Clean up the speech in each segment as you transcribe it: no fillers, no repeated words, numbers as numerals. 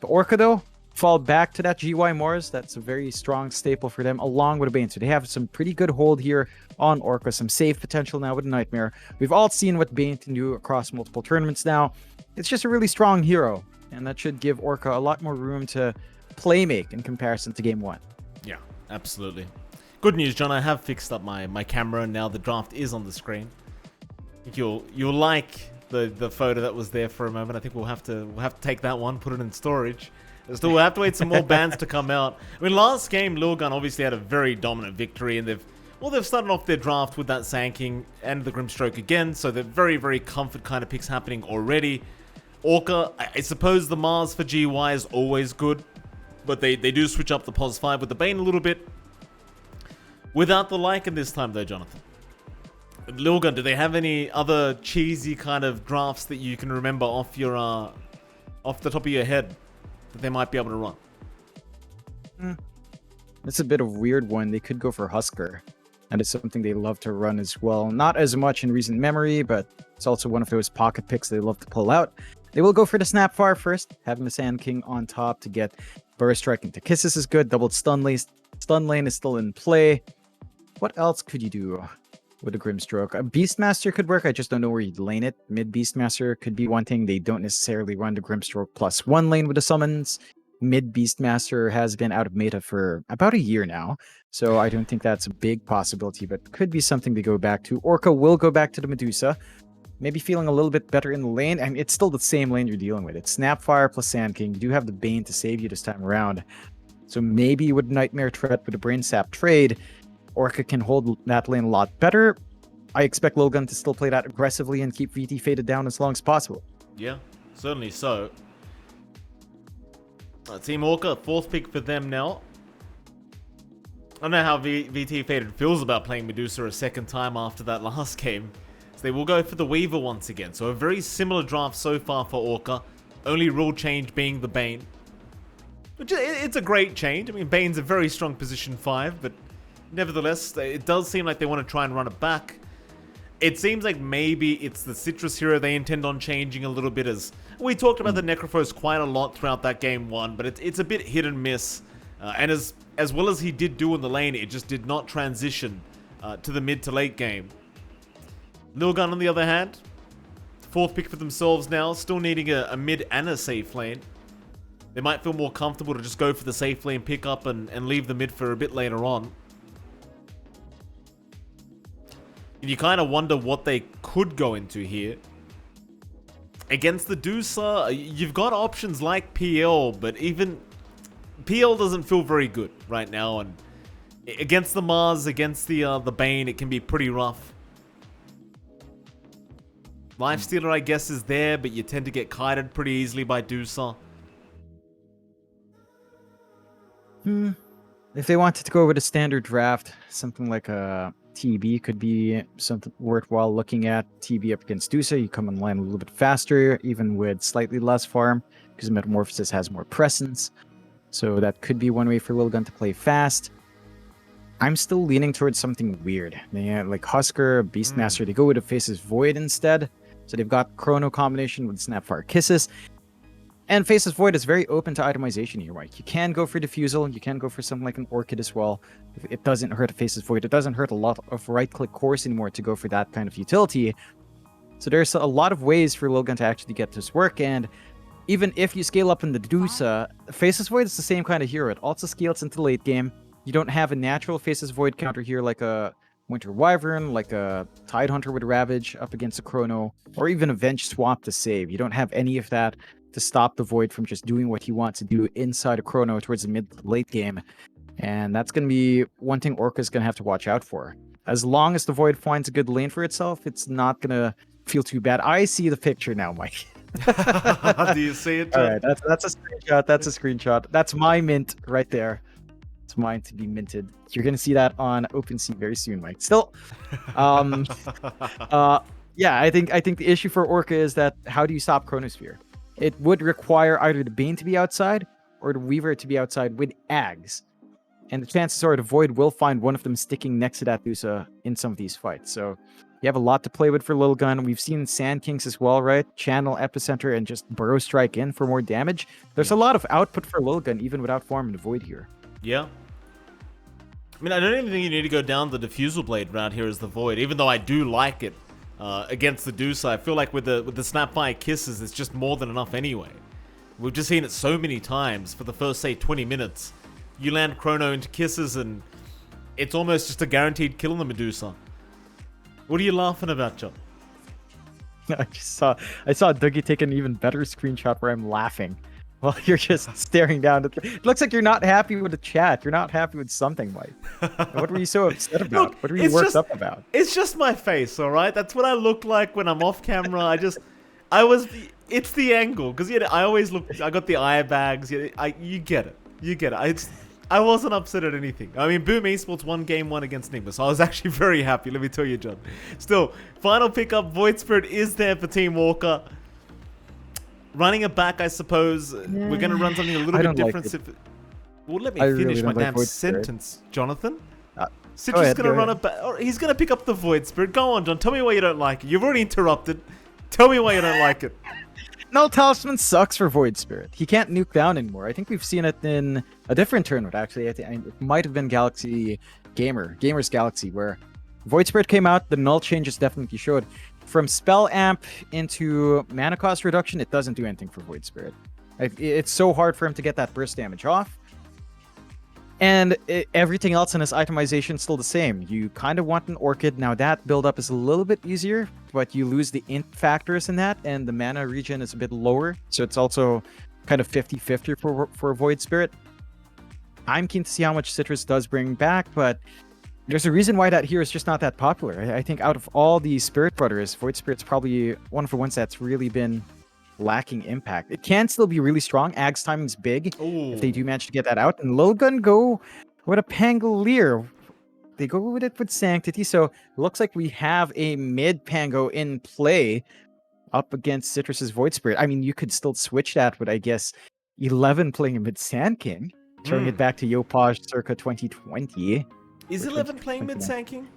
Orca, though, fall back to that GY Mors. That's a very strong staple for them, along with a Bane. So they have some pretty good hold here on Orca, some save potential now with Nightmare. We've all seen what Bane can do across multiple tournaments now. It's just a really strong hero, and that should give Orca a lot more room to play make in comparison to game one. Yeah, absolutely. Good news, John. I have fixed up my camera, and now the draft is on the screen. I think you'll like the photo that was there for a moment. I think we'll have to take that one, put it in storage. Still, we'll have to wait some more bans to come out. I mean, last game, Lilgun obviously had a very dominant victory, and they've started off their draft with that Sanking and the Grimstroke again, so they're very, very comfort kind of picks happening already. Orca, I suppose the Mars for GY is always good, but they do switch up the Pos 5 with the Bane a little bit. Without the Lycan this time, though, Jonathan. Lilgun, do they have any other cheesy kind of drafts that you can remember off the top of your head that they might be able to run? It's a bit of a weird one. They could go for Husker. That is something they love to run as well. Not as much in recent memory, but it's also one of those pocket picks they love to pull out. They will go for the Snapfire first, having the Sand King on top to get Burst Strike into Kisses is good. Doubled Stun Lane. Stun Lane is still in play. What else could you do with a Grimstroke? A Beastmaster could work. I just don't know where you'd lane it. Mid Beastmaster could be one thing. They don't necessarily run the Grimstroke +1 lane with the summons. Mid Beastmaster has been out of meta for about a year now, so I don't think that's a big possibility, but could be something to go back to. Orca will go back to the Medusa, maybe feeling a little bit better in the lane, and it's still the same lane you're dealing with. It's Snapfire plus Sand King. You do have the Bane to save you this time around, so maybe with Nightmare Threat with a Brain Sap trade, Orca can hold that lane a lot better. I expect Lilgun to still play that aggressively and keep VT faded down as long as possible. Yeah, certainly so. Team Orca, 4th pick for them now. I don't know how VT Faded feels about playing Medusa a second time after that last game. So they will go for the Weaver once again. So a very similar draft so far for Orca. Only rule change being the Bane. Which it's a great change. I mean, Bane's a very strong position 5, but nevertheless, it does seem like they want to try and run it back. It seems like maybe it's the Citrus hero they intend on changing a little bit. As we talked about the Necrophos quite a lot throughout that game 1, but it's a bit hit and miss. And as well as he did do in the lane, it just did not transition to the mid to late game. Lilgun, on the other hand, 4th pick for themselves now, still needing a mid and a safe lane. They might feel more comfortable to just go for the safe lane pickup and leave the mid for a bit later on. And you kind of wonder what they could go into here. Against the Dusa, you've got options like PL, but even PL doesn't feel very good right now. And against the Mars, against the Bane, it can be pretty rough. Lifestealer, I guess, is there, but you tend to get kited pretty easily by Dusa. If they wanted to go with a standard draft, something like a TB could be something worthwhile looking at. TB up against Dusa, you come online a little bit faster, even with slightly less farm, because Metamorphosis has more presence. So that could be one way for Lilgun to play fast. I'm still leaning towards something weird. Like Husker, Beastmaster, they go with a Faces Void instead. So they've got Chrono combination with Snapfire Kisses. And Faces Void is very open to itemization here, Mike. You can go for Diffusal, you can go for something like an Orchid as well. It doesn't hurt a Faces Void. It doesn't hurt a lot of right-click cores anymore to go for that kind of utility. So there's a lot of ways for Lilgun to actually get this work, and even if you scale up in the Dusa, Faces Void is the same kind of hero. It also scales into late game. You don't have a natural Faces Void counter here like a Winter Wyvern, like a Tidehunter with Ravage up against a Chrono, or even a Venge Swap to save. You don't have any of that to stop the Void from just doing what he wants to do inside a Chrono towards the mid-late game. And that's going to be one thing Orca's going to have to watch out for. As long as the Void finds a good lane for itself, it's not going to feel too bad. I see the picture now, Mike. Do you see it? All right, that's a screenshot. That's a screenshot. That's my mint right there. It's mine to be minted. You're going to see that on OpenSea very soon, Mike. Still, yeah, I think the issue for Orca is that how do you stop Chronosphere? It would require either the Bane to be outside or the Weaver to be outside with Ags. And the chances are the Void will find one of them sticking next to that Dusa in some of these fights. So You have a lot to play with for Lilgun. We've seen Sand Kings as well, right? Channel Epicenter and just Burrow Strike in for more damage. There's a lot of output for Lilgun even without farming the Void here. Yeah. I mean, I don't even think you need to go down the Diffusal Blade route here as the Void, even though I do like it against the Deucer. I feel like with the Snapfire Kisses, it's just more than enough anyway. We've just seen it so many times for the first, say, 20 minutes. You land Chrono into Kisses and it's almost just a guaranteed kill on the Medusa. What are you laughing about, John? I saw Dougie take an even better screenshot where I'm laughing while you're just staring down. It looks like you're not happy with the chat. You're not happy with something, Mike. What were you so upset about? Look, what were you worked up about? It's just my face, all right? That's what I look like when I'm off camera. It's the angle, because I got the eye bags. You get it. I wasn't upset at anything. I mean, Boom Esports won game 1 against Nigma, so I was actually very happy, let me tell you, John. Still, final pickup, Void Spirit is there for Team Orca. Running it back, I suppose. We're going to run something a little bit different. Well, let me finish my damn sentence, Jonathan. Citra's going to run it back. He's going to pick up the Void Spirit. Go on, John. Tell me why you don't like it. You've already interrupted. Tell me why you don't like it. Null Talisman sucks for Void Spirit. He can't nuke down anymore. I think we've seen it in a different tournament, actually. I think it might have been Gamers Galaxy, where Void Spirit came out. The null changes definitely showed. From Spell Amp into Mana Cost Reduction, it doesn't do anything for Void Spirit. It's so hard for him to get that burst damage off. And everything else in his itemization is still the same. You kind of want an Orchid. Now that build-up is a little bit easier, but you lose the int factors in that, and the mana regen is a bit lower. So it's also kind of 50-50 for Void Spirit. I'm keen to see how much Citrus does bring back, but there's a reason why that here is just not that popular. I think out of all the Spirit Brothers, Void Spirit's probably one of the ones that's really been lacking impact. It can still be really strong. Ag's timing's big if they do manage to get that out. And Lilgun go with a Pangolier. They go with it with Sanctity. So it looks like we have a mid Pango in play up against Citrus's Void Spirit. I mean, you could still switch that with, I guess, 11 playing mid Sand King, throwing it back to Yopaj circa 2020. Is 11 playing mid Sand King?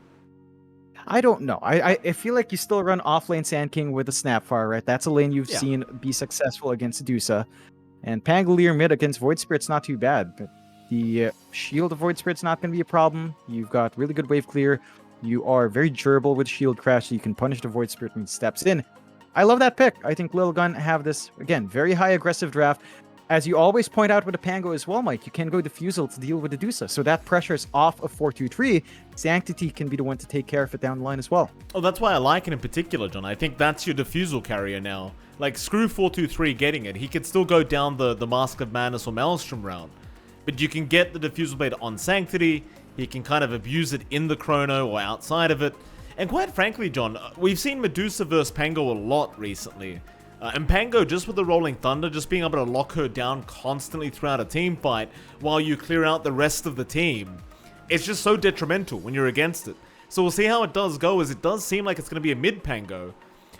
I don't know. I feel like you still run offlane Sand King with a Snapfire, right? That's a lane you've seen be successful against Dusa. And Pangolier mid against Void Spirit's not too bad. But the shield of Void Spirit's not going to be a problem. You've got really good wave clear. You are very durable with shield crash, so you can punish the Void Spirit when he steps in. I love that pick. I think Lilgun have this, again, very high aggressive draft. As you always point out with a Pango as well, Mike, you can go Diffusal to deal with the Dusa. So that pressure is off of 4-2-3. Sanctity can be the one to take care of it down the line as well. Oh, that's why I like it in particular, John. I think that's your Diffusal carrier now. Like, screw 4-2-3 getting it. He can still go down the Mask of Madness or Maelstrom route. But you can get the Diffusal Blade on Sanctity. He can kind of abuse it in the Chrono or outside of it. And quite frankly, John, we've seen Medusa versus Pango a lot recently. And Pango, just with the Rolling Thunder, just being able to lock her down constantly throughout a team fight while you clear out the rest of the team, it's just so detrimental when you're against it. So we'll see how it does go, as it does seem like it's going to be a mid Pango.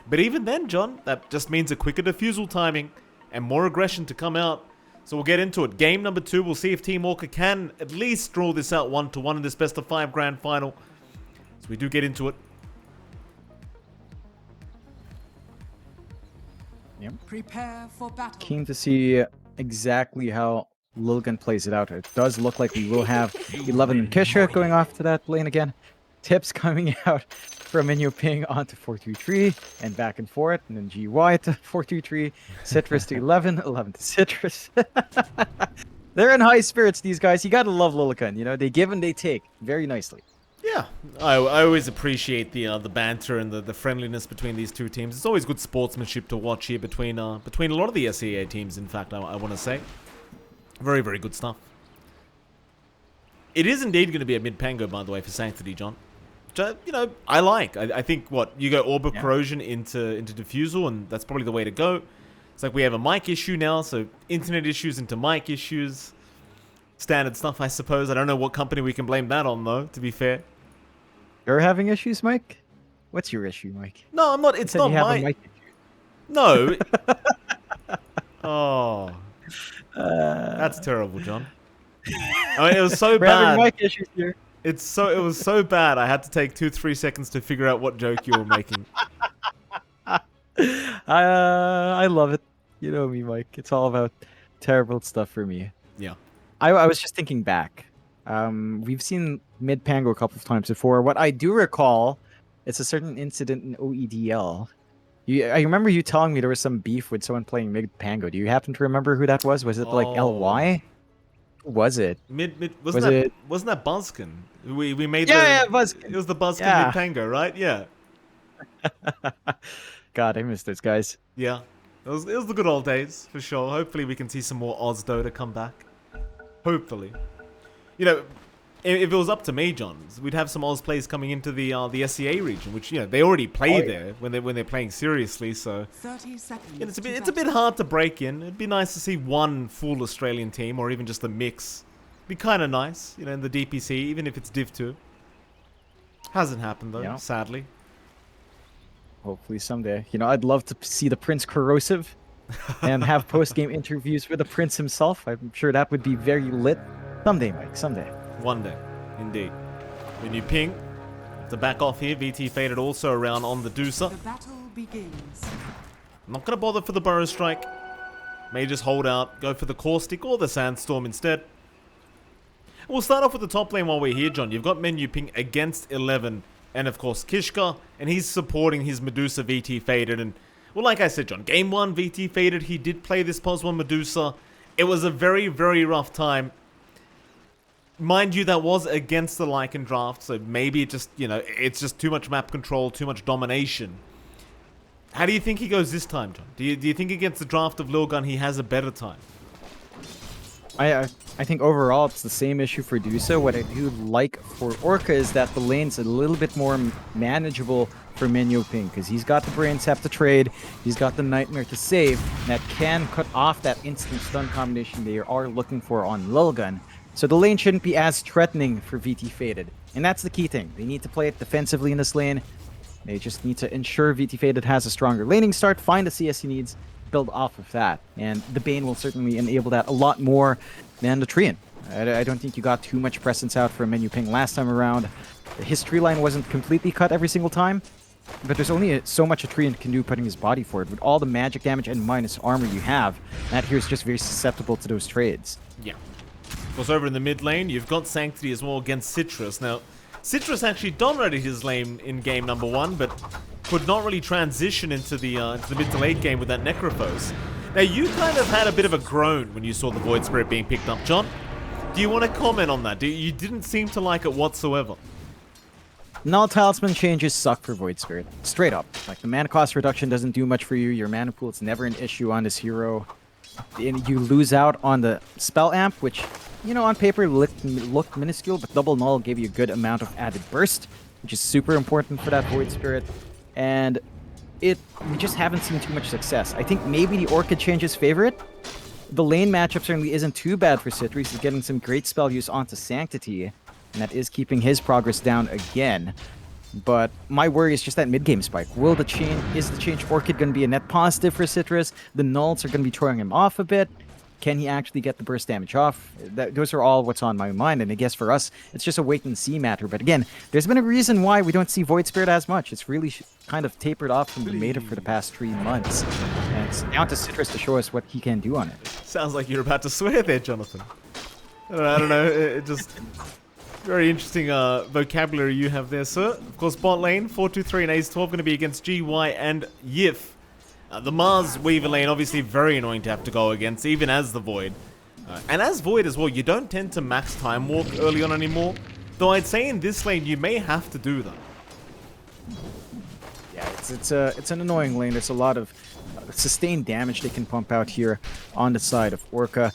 But even then, John, that just means a quicker Diffusal timing and more aggression to come out. So we'll get into it. Game number 2, we'll see if Team Orca can at least draw this out 1-1 in this best of 5 grand final. So we do get into it. Yep. Prepare for battle. Keen to see exactly how Lilgun plays it out. It does look like we will have 11 and Kishra going off to that lane again. Tips coming out from Minyo Ping onto 4-2-3 and back and forth, and then GY to 4-2-3, Citrus to 11, 11 to Citrus. They're in high spirits, these guys. You gotta love Lilgun, you know, they give and they take very nicely. Yeah, I always appreciate the banter and the friendliness between these two teams. It's always good sportsmanship to watch here between a lot of the SEA teams, in fact, I want to say. Very, very good stuff. It is indeed going to be a mid-Pango, by the way, for Sanctity, John. Which, you know, I like. I think, you go Orb of Corrosion into Diffusal, and that's probably the way to go. It's like we have a mic issue now, so internet issues into mic issues. Standard stuff, I suppose. I don't know what company we can blame that on, though, to be fair. You're having issues, Mike? What's your issue, Mike? No, I'm not. It's not my... Mic issue. No. Oh. That's terrible, John. I mean, it was so We're bad. having mic issues here. It was so bad. I had to take 2-3 seconds to figure out what joke you were making. I love it. You know me, Mike. It's all about terrible stuff for me. Yeah. I was just thinking back. We've seen mid Pango a couple of times before. What I do recall, it's a certain incident in OEDL. I remember you telling me there was some beef with someone playing mid Pango. Do you happen to remember who that was? Was it like Oh. LY? Who was it? Mid Was wasn't that Buzzkin? We made Yeah, the Buzzkin. It was the Buzzkin Yeah. mid Pango, right? Yeah. God, I miss those guys. Yeah. It was the good old days, for sure. Hopefully we can see some more Oz Dota come back. Hopefully. You know, if it was up to me, John, we'd have some Oz players coming into the SEA region, which, you know, they already play there when they're playing seriously, so 30 seconds. yeah, it's a bit hard to break in. It'd be nice to see one full Australian team or even just a mix. Be kind of nice, you know, in the DPC, even if it's Div 2. Hasn't happened though, Yeah. sadly. Hopefully someday. You know, I'd love to see the Prince Corrosive and have post-game interviews with the Prince himself. I'm sure that would be very lit. Someday, Mike, someday. One day, indeed. When you ping, to back off here, VT faded also around on the Deucer. The battle begins. I'm not going to bother for the Burrow Strike. May just hold out, go for the Caustic or the Sandstorm instead. We'll start off with the top lane while we're here, John. You've got Menu Ping against 11, and of course Kishka, and he's supporting his Medusa VT faded. And, well, like I said, John, game 1 VT faded. He did play this POS 1 Medusa. It was a very, very rough time. Mind you, that was against the Lycan draft, so maybe it just, you know, it's just too much map control, too much domination. How do you think he goes this time, John? Do you think against the draft of Lilgun he has a better time? I think overall it's the same issue for Dusa. What I do like for Orca is that the lane's a little bit more manageable for Minyo Ping, because he's got the Brain Sap to trade, he's got the Nightmare to save, and that can cut off that instant stun combination they are looking for on Lilgun. So the lane shouldn't be as threatening for VT Faded. And that's the key thing. They need to play it defensively in this lane. They just need to ensure VT Faded has a stronger laning start, find the CS he needs, build off of that. And the Bane will certainly enable that a lot more than the Treant. I don't think you got too much presence out for Menu Ping last time around. His tree line wasn't completely cut every single time, but there's only so much a Treant can do putting his body forward. With all the magic damage and minus armor you have, that here is just very susceptible to those trades. Yeah. Of course, over in the mid lane, you've got Sanctity as well against Citrus. Now, Citrus actually dominated his lane in game number 1, but could not really transition into the mid to late game with that Necrophos. Now, you kind of had a bit of a groan when you saw the Void Spirit being picked up, John. Do you want to comment on that? You didn't seem to like it whatsoever. Null Talisman changes suck for Void Spirit. Straight up. Like, the mana cost reduction doesn't do much for you. Your mana pool is never an issue on this hero. And you lose out on the spell amp, which, you know, on paper looked minuscule, but double null gave you a good amount of added burst, which is super important for that Void Spirit. And we just haven't seen too much success. I think maybe the Orca changes favorite. The lane matchup certainly isn't too bad for Citrus. He's getting some great spell use onto Sanctity, and that is keeping his progress down again. But my worry is just that mid-game spike. Is the change Orchid going to be a net positive for Citrus? The nulls are going to be throwing him off a bit. Can he actually get the burst damage off? Those are all what's on my mind, and I guess for us, it's just a wait-and-see matter. But again, there's been a reason why we don't see Void Spirit as much. It's really kind of tapered off from the meta for the past 3 months. And it's down to Citrus to show us what he can do on it. Sounds like you're about to swear there, Jonathan. I don't know. It just... Very interesting vocabulary you have there, sir. Of course, bot lane, 4-2-3 and Ace 12 going to be against GY and Yif. The Mars Weaver lane, obviously very annoying to have to go against, even as the Void. And as Void as well, you don't tend to max Time Walk early on anymore. Though I'd say in this lane, you may have to do that. Yeah, it's an annoying lane. There's a lot of sustained damage they can pump out here on the side of Orca.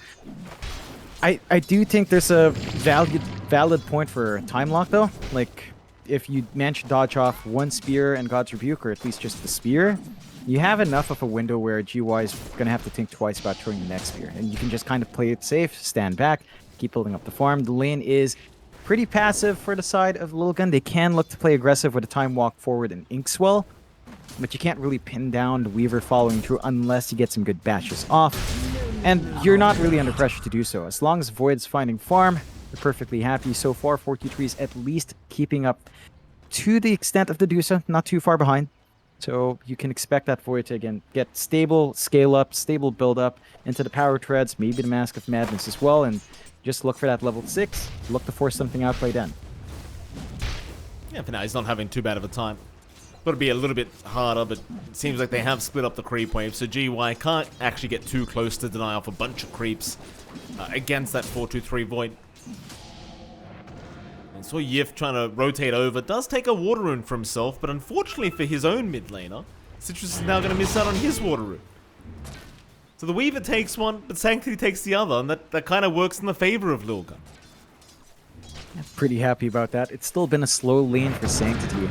I do think there's a valid point for time lock though. Like, if you manage to dodge off one spear and God's Rebuke, or at least just the spear, you have enough of a window where GY is gonna have to think twice about throwing the next spear, and you can just kind of play it safe, stand back, keep building up the farm. The lane is pretty passive for the side of Lilgun. They can look to play aggressive with a time walk forward and Inkswell, but you can't really pin down the Weaver following through unless you get some good bashes off. And you're not really under pressure to do so. As long as Void's finding farm, They're perfectly happy so far. 423 is at least keeping up to the extent of the Dusa, not too far behind. So you can expect that Void to, again, get stable scale up, stable build up into the power treads, maybe the Mask of Madness as well, and just look for that level 6. Look to force something out by then. Yeah, for now, he's not having too bad of a time. Got to be a little bit harder, but it seems like they have split up the creep wave, so GY can't actually get too close to deny off a bunch of creeps against that 4-2-3 Void. And so Yif trying to rotate over, does take a water rune for himself, but unfortunately for his own mid laner, Citrus is now going to miss out on his water rune. So the Weaver takes one, but Sanctity takes the other, and that kind of works in the favor of Lilgun. Pretty happy about that. It's still been a slow lane for Sanctity,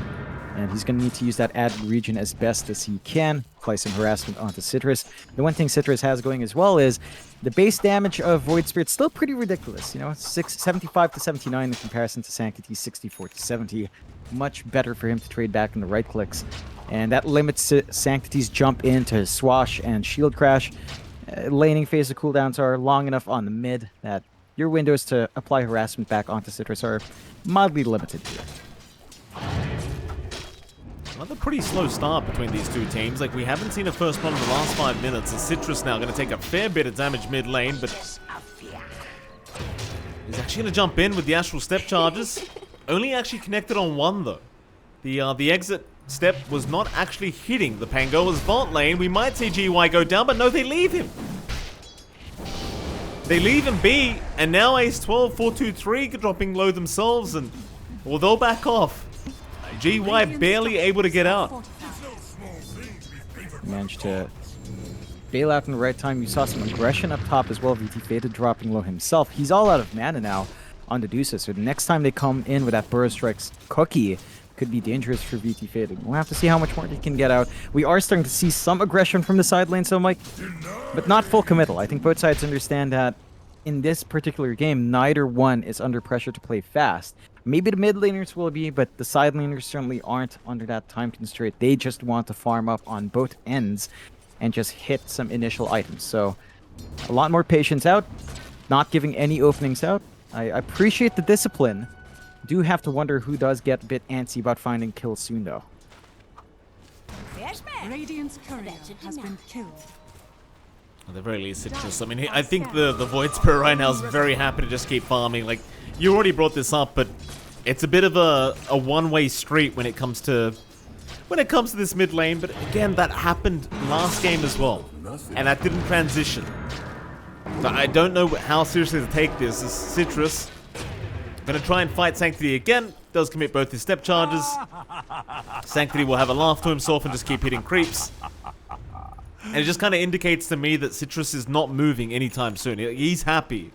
and he's going to need to use that added regen as best as he can, apply some harassment onto Citrus. The one thing Citrus has going as well is the base damage of Void Spirit's still pretty ridiculous. You know, 75 to 79 in comparison to Sanctity's 64 to 70. Much better for him to trade back in the right clicks, and that limits Sanctity's jump into Swash and Shield Crash. Laning phase of cooldowns are long enough on the mid that your windows to apply harassment back onto Citrus are mildly limited here. Another pretty slow start between these two teams. Like, we haven't seen a first blood in the last 5 minutes. And Citrus now going to take a fair bit of damage mid lane, but he's actually going to jump in with the Astral Step charges. Only actually connected on one, though. The exit step was not actually hitting the Pangoa's vault lane. We might see GY go down, but no, they leave him. They leave him be, and now Ace 12, 4-2-3 dropping low themselves, and well, they'll back off. GY barely able to get out. Managed to bail out in the right time. You saw some aggression up top as well. VT Faded dropping low himself. He's all out of mana now on the Dusa, so the next time they come in with that Burrow Strikes cookie, could be dangerous for VT Faded. We'll have to see how much more he can get out. We are starting to see some aggression from the side lane, so Mike, but not full committal. I think both sides understand that in this particular game, neither one is under pressure to play fast. Maybe the mid laners will be, but the side laners certainly aren't under that time constraint. They just want to farm up on both ends and just hit some initial items. So a lot more patience out, not giving any openings out. I appreciate the discipline. Do have to wonder who does get a bit antsy about finding kills soon, though. Radiant's courier has been killed. At the very least, Citrus. I mean, I think the Void Spirit right now is very happy to just keep farming. Like, you already brought this up, but it's a bit of a one-way street when it comes to this mid lane. But again, that happened last game as well, and that didn't transition. So I don't know how seriously to take this. As Citrus gonna try and fight Sanctity again. Does commit both his step charges. Sanctity will have a laugh to himself and just keep hitting creeps. And it just kind of indicates to me that Citrus is not moving anytime soon. He's happy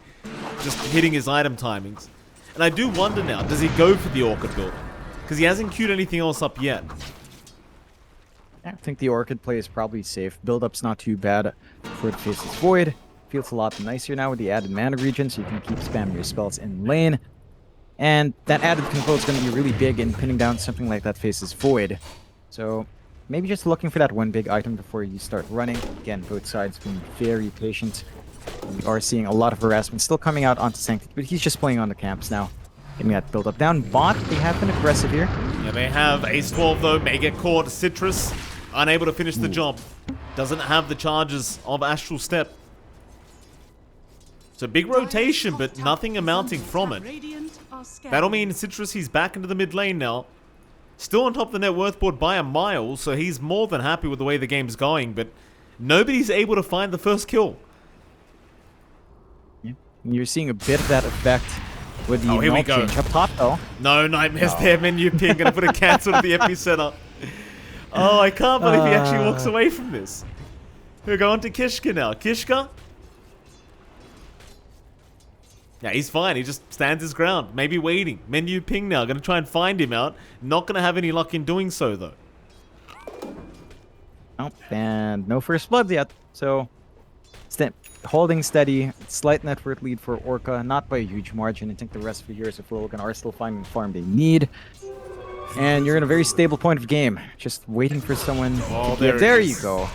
just hitting his item timings. And I do wonder now, does he go for the Orchid build? Because he hasn't queued anything else up yet. I think the Orchid play is probably safe. Build-up's not too bad for the Faceless Void. Feels a lot nicer now with the added mana regen, so you can keep spamming your spells in lane. And that added control is going to be really big in pinning down something like that Faceless Void. So maybe just looking for that one big item before you start running. Again, both sides being very patient. We are seeing a lot of harassment still coming out onto Sanctity, but he's just playing on the camps now. Getting that build up down. Bot, they have been aggressive here. Yeah, they have. Ace 12 though may get caught. Citrus unable to finish the job. Doesn't have the charges of Astral Step. So big rotation, but nothing amounting from it. That'll mean Citrus, he's back into the mid lane now. Still on top of the net worth board by a mile, so he's more than happy with the way the game's going, but nobody's able to find the first kill. Yeah. You're seeing a bit of that effect with the here we go. change up top, though. No nightmares there, menu ping. Gonna put a cancel at the epicenter. Oh, I can't believe he actually walks away from this. We're going to Kishka now. Kishka? Yeah, he's fine. He just stands his ground. Maybe waiting. Menu ping now. Gonna try and find him out. Not gonna have any luck in doing so, though. Oh, and no first blood yet. So, holding steady. Slight net worth lead for Orca. Not by a huge margin. I think the rest of the heroes of Lilgun are still finding the farm they need. And you're in a very stable point of game. Just waiting for someone to get... There you go.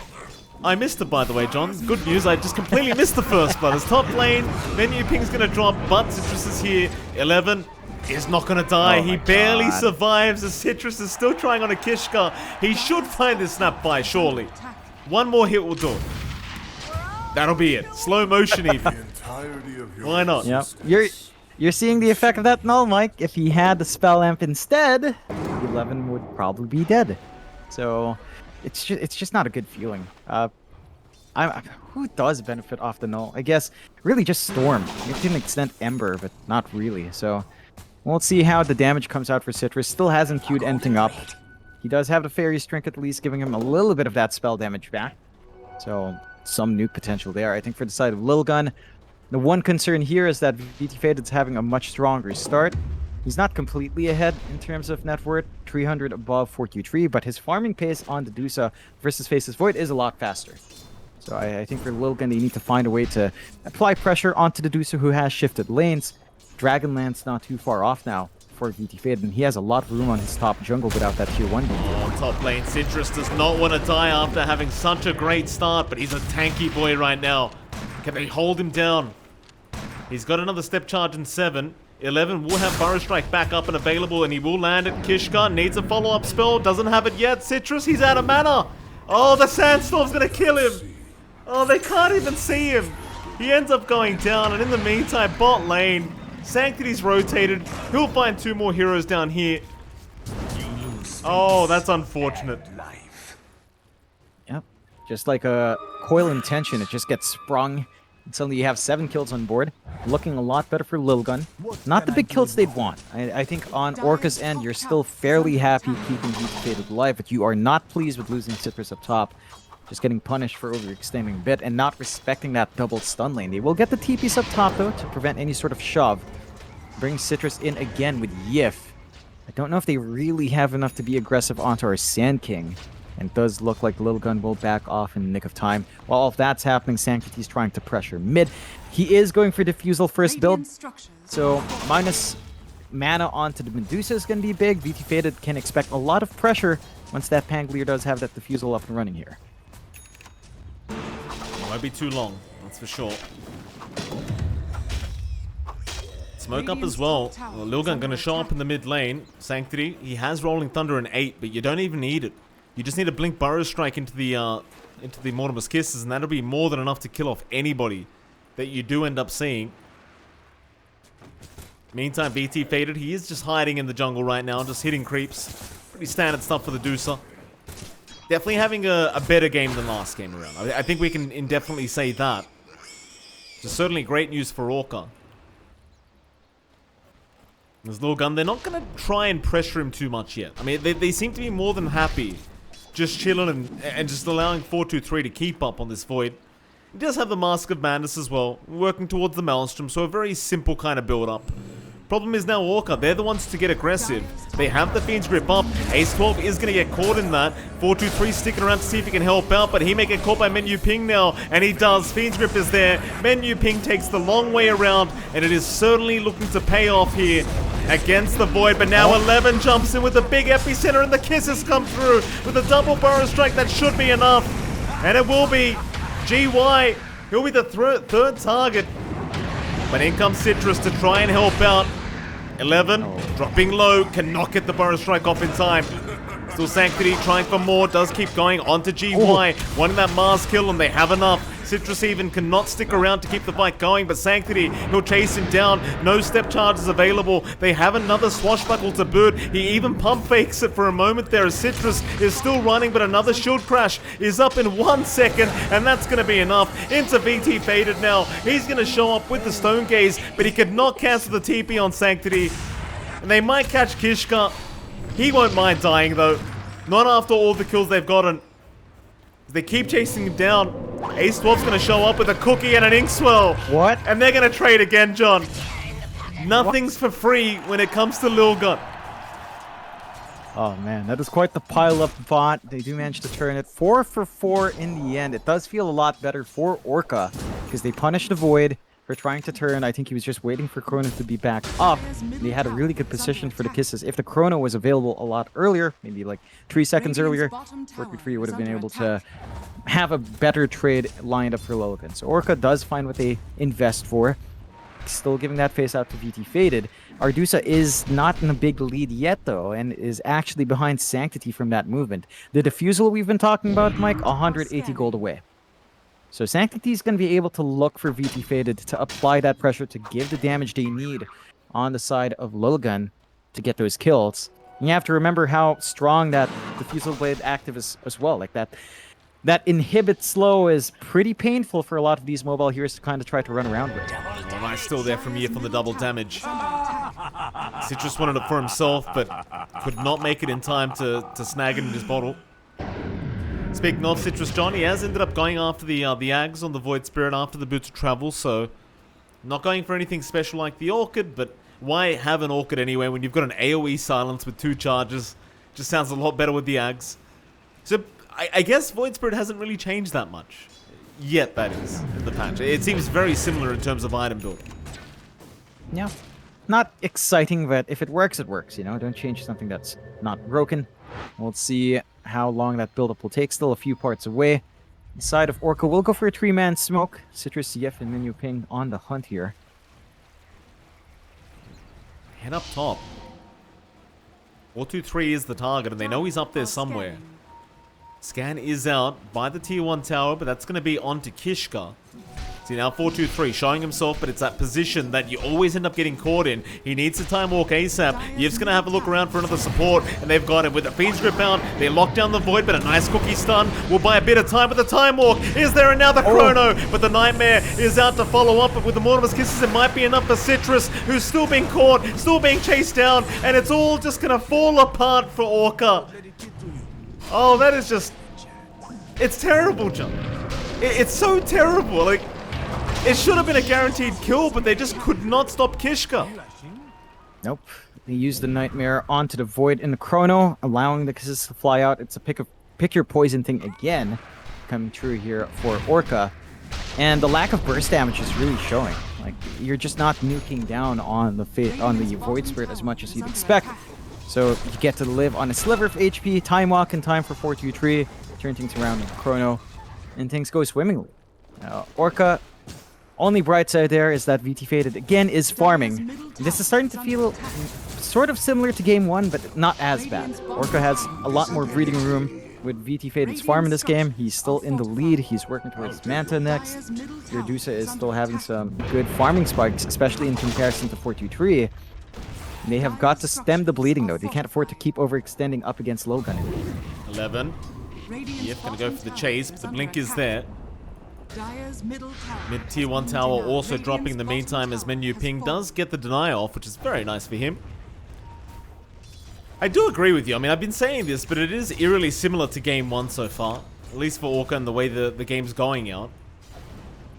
I missed it, by the way, John. Good news, I just completely missed the first blood. As top lane, menu ping's gonna drop, but Citrus is here. 11 is not gonna die. He barely survives as Citrus is still trying on a Kishka. He should find this snap by, surely. One more hit will do it. That'll be it. Slow motion even. Why not? Yep. You're seeing the effect of that null, Mike. If he had the spell amp instead, 11 would probably be dead. So it's just not a good feeling. Who does benefit off the null? I guess really just Storm. To an extent Ember, but not really. So we'll see how the damage comes out for Citrus. Still hasn't queued anything up. He does have the Fairy's Drink at least, giving him a little bit of that spell damage back. So some nuke potential there. I think for the side of Lilgun, the one concern here is that VT Faded's having a much stronger start. He's not completely ahead in terms of net worth, 300 above 4Q3, but his farming pace on the Dusa versus Faceless Void is a lot faster. So I think for Lilgun, they need to find a way to apply pressure onto the Dusa, who has shifted lanes. Dragonland's not too far off now for VT Faded, and he has a lot of room on his top jungle without that tier 1 beat. Oh, top lane, Citrus does not want to die after having such a great start, but he's a tanky boy right now. Can they hold him down? He's got another step charge in 7. 11 will have Burrow Strike back up and available, and he will land it. Kishka needs a follow-up spell, doesn't have it yet. Citrus, he's out of mana. Oh, the Sandstorm's gonna kill him. Oh, they can't even see him. He ends up going down, and in the meantime, bot lane, Sanctity's rotated. He'll find 2 more heroes down here. Oh, that's unfortunate. Yep. Just like a coil in tension, it just gets sprung. And suddenly you have 7 kills on board. Looking a lot better for Lilgun. Not the big kills they'd want. I think on Orca's end, you're still fairly happy keeping VT Faded alive, but you are not pleased with losing Citrus up top. Just getting punished for overextending a bit and not respecting that double stun lane. They will get the TPs up top, though, to prevent any sort of shove. Bring Citrus in again with Yif. I don't know if they really have enough to be aggressive onto our Sand King. And it does look like Lilgun will back off in the nick of time. While all of that's happening, Sanctity's trying to pressure mid. He is going for Diffusal first build. So minus mana onto the Medusa is going to be big. VT Faded can expect a lot of pressure once that Pangolier does have that Diffusal up and running here. Won't be too long, that's for sure. Smoke up as well. Lilgun gonna show up in the mid lane. Sanctity, he has Rolling Thunder in 8, but you don't even need it. You just need to blink Burrow Strike into the Mortimer's Kisses, and that'll be more than enough to kill off anybody that you do end up seeing. Meantime, BT Faded, he is just hiding in the jungle right now, just hitting creeps. Pretty standard stuff for the Dusa. Definitely having a better game than last game around. I think we can indefinitely say that. It's certainly great news for Orca. There's Lilgun, they're not going to try and pressure him too much yet. I mean, they seem to be more than happy just chilling and just allowing 4-2-3 to keep up on this Void. He does have the Mask of Madness as well, working towards the Maelstrom, so a very simple kind of build-up. Problem is now Orca, they're the ones to get aggressive. They have the Fiend's Grip up. Ace 12 is going to get caught in that. 4-2-3 sticking around to see if he can help out, but he may get caught by Menu Ping now, and he does. Fiend's Grip is there. Menu Ping takes the long way around, and it is certainly looking to pay off here against the Void, but now 11 jumps in with a big epicenter, and the kisses come through with a double Burrow Strike. That should be enough, and it will be. GY, he'll be the third target, but in comes Citrus to try and help out. 11, dropping low, cannot get the Burrow Strike off in time. Still Sanctity trying for more, does keep going onto GY, wanting that Mars kill, and they have enough. Citrus even cannot stick around to keep the fight going, but Sanctity, he'll chase him down. No step charges available. They have another Swashbuckle to boot. He even pump fakes it for a moment there as Citrus is still running, but another Shield Crash is up in 1 second, and that's going to be enough. Into VT Faded now. He's going to show up with the Stone Gaze, but he could not cancel the TP on Sanctity. And they might catch Kishka. He won't mind dying though. Not after all the kills they've gotten. They keep chasing him down. Ace 12's going to show up with a cookie and an Inkswell. What? And they're going to trade again, John. Nothing's for free when it comes to Lilgun. Oh man, that is quite the pile-up bot. They do manage to turn it 4 for 4 in the end. It does feel a lot better for Orca because they punish the Void. for trying to turn. I think he was just waiting for Chrono to be back up. He had a really good position for the kisses. If the Chrono was available a lot earlier, maybe like 3 seconds earlier, Orca 3 would have been able to have a better trade lined up for Lilgun. So Orca does find what they invest for. Still giving that face out to VT Faded. Ardusa is not in a big lead yet, though, and is actually behind Sanctity from that movement. The defusal we've been talking about, Mike, 180 gold away. So Sanctity is going to be able to look for VT Faded to apply that pressure to give the damage they need on the side of Lilgun to get those kills. And you have to remember how strong that defusal blade active is as well. Like that inhibit slow is pretty painful for a lot of these mobile heroes to kind of try to run around with. Well, nice still there from Yif on the double damage. Citrus wanted it for himself, but could not make it in time to snag it in his bottle. Speaking of Citrus, John, he has ended up going after the Ags on the Void Spirit after the Boots of Travel, so not going for anything special like the Orchid, but why have an Orchid anyway when you've got an AoE silence with 2 charges? Just sounds a lot better with the Ags. So I guess Void Spirit hasn't really changed that much. Yet, that is, in the patch. It seems very similar in terms of item building. Yeah. Not exciting, but if it works, it works, you know? Don't change something that's not broken. We'll see how long that build-up will take. Still a few parts away. The side of Orca will go for a 3-man smoke. Citrus, Yef, and Menu Ping on the hunt here. Head up top. 423 is the target, and they know he's up there somewhere. Scan is out by the tier 1 tower, but that's going to be onto Kishka. See now 423 showing himself, but it's that position that you always end up getting caught in. He needs to time walk ASAP. Yiv's going to have a look around for another support, and they've got him with the Fiend's Grip out. They lock down the Void, but a nice cookie stun will buy a bit of time with the time walk. Is there another Chrono? But the Nightmare is out to follow up, but with the Mortimer's Kisses, it might be enough for Citrus, who's still being caught, still being chased down, and it's all just going to fall apart for Orca. Oh, that is just... It's terrible, John. It's so terrible. Like, it should have been a guaranteed kill, but they just could not stop Kishka. Nope. They used the Nightmare onto the Void in the Chrono, allowing the kisses to fly out. It's a pick your poison thing again, coming true here for Orca. And the lack of burst damage is really showing. Like, you're just not nuking down on the Void Spirit as much as you'd expect. So you get to live on a sliver of HP, time walk in time for 423, turn things around in the Chrono, and things go swimmingly. Orca, only bright side there is that VT Faded again is farming. This is starting to feel sort of similar to game 1, but not as bad. Orca has a lot more breathing room with VT Faded's farm in this game. He's still in the lead. He's working towards Manta next. Urdusa is still having some good farming spikes, especially in comparison to 423. They have got to stem the bleeding, though. They can't afford to keep overextending up against Lilgun. 11. Yep, gonna go for the chase, but the blink is there. Mid tier 1 tower also dropping in the meantime as Menu Ping does get the deny off, which is very nice for him. I do agree with you. I mean, I've been saying this, but it is eerily similar to game 1 so far. At least for Orca and the way the game's going out.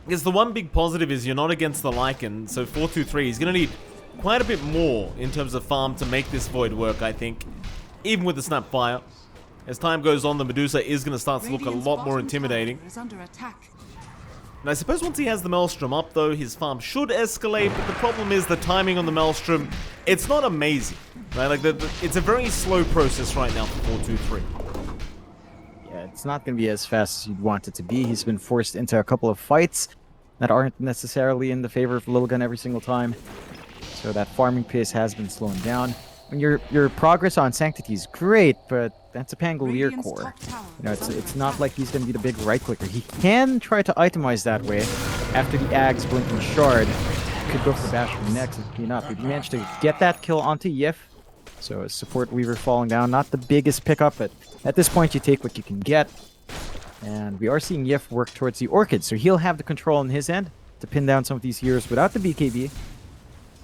Because the one big positive is you're not against the Lycan, so 423 is gonna need quite a bit more in terms of farm to make this Void work, I think. Even with the Snapfire. As time goes on, the Medusa is going to start to look a lot more intimidating. And I suppose once he has the Maelstrom up, though, his farm should escalate, but the problem is the timing on the Maelstrom, it's not amazing, right? Like, it's a very slow process right now for 423. Yeah, it's not going to be as fast as you'd want it to be. He's been forced into a couple of fights that aren't necessarily in the favor of Lilgun every single time. So that farming pace has been slowing down. And your progress on Sanctity is great, but that's a Pangolier core. You know, it's not like he's going to be the big right clicker. He can try to itemize that way after the Ag's Blinking Shard. Could go for the Bash from next and clean up. He managed to get that kill onto Yif. So support Weaver falling down, not the biggest pickup, but at this point you take what you can get. And we are seeing Yif work towards the Orchid, so he'll have the control on his end to pin down some of these heroes without the BKB.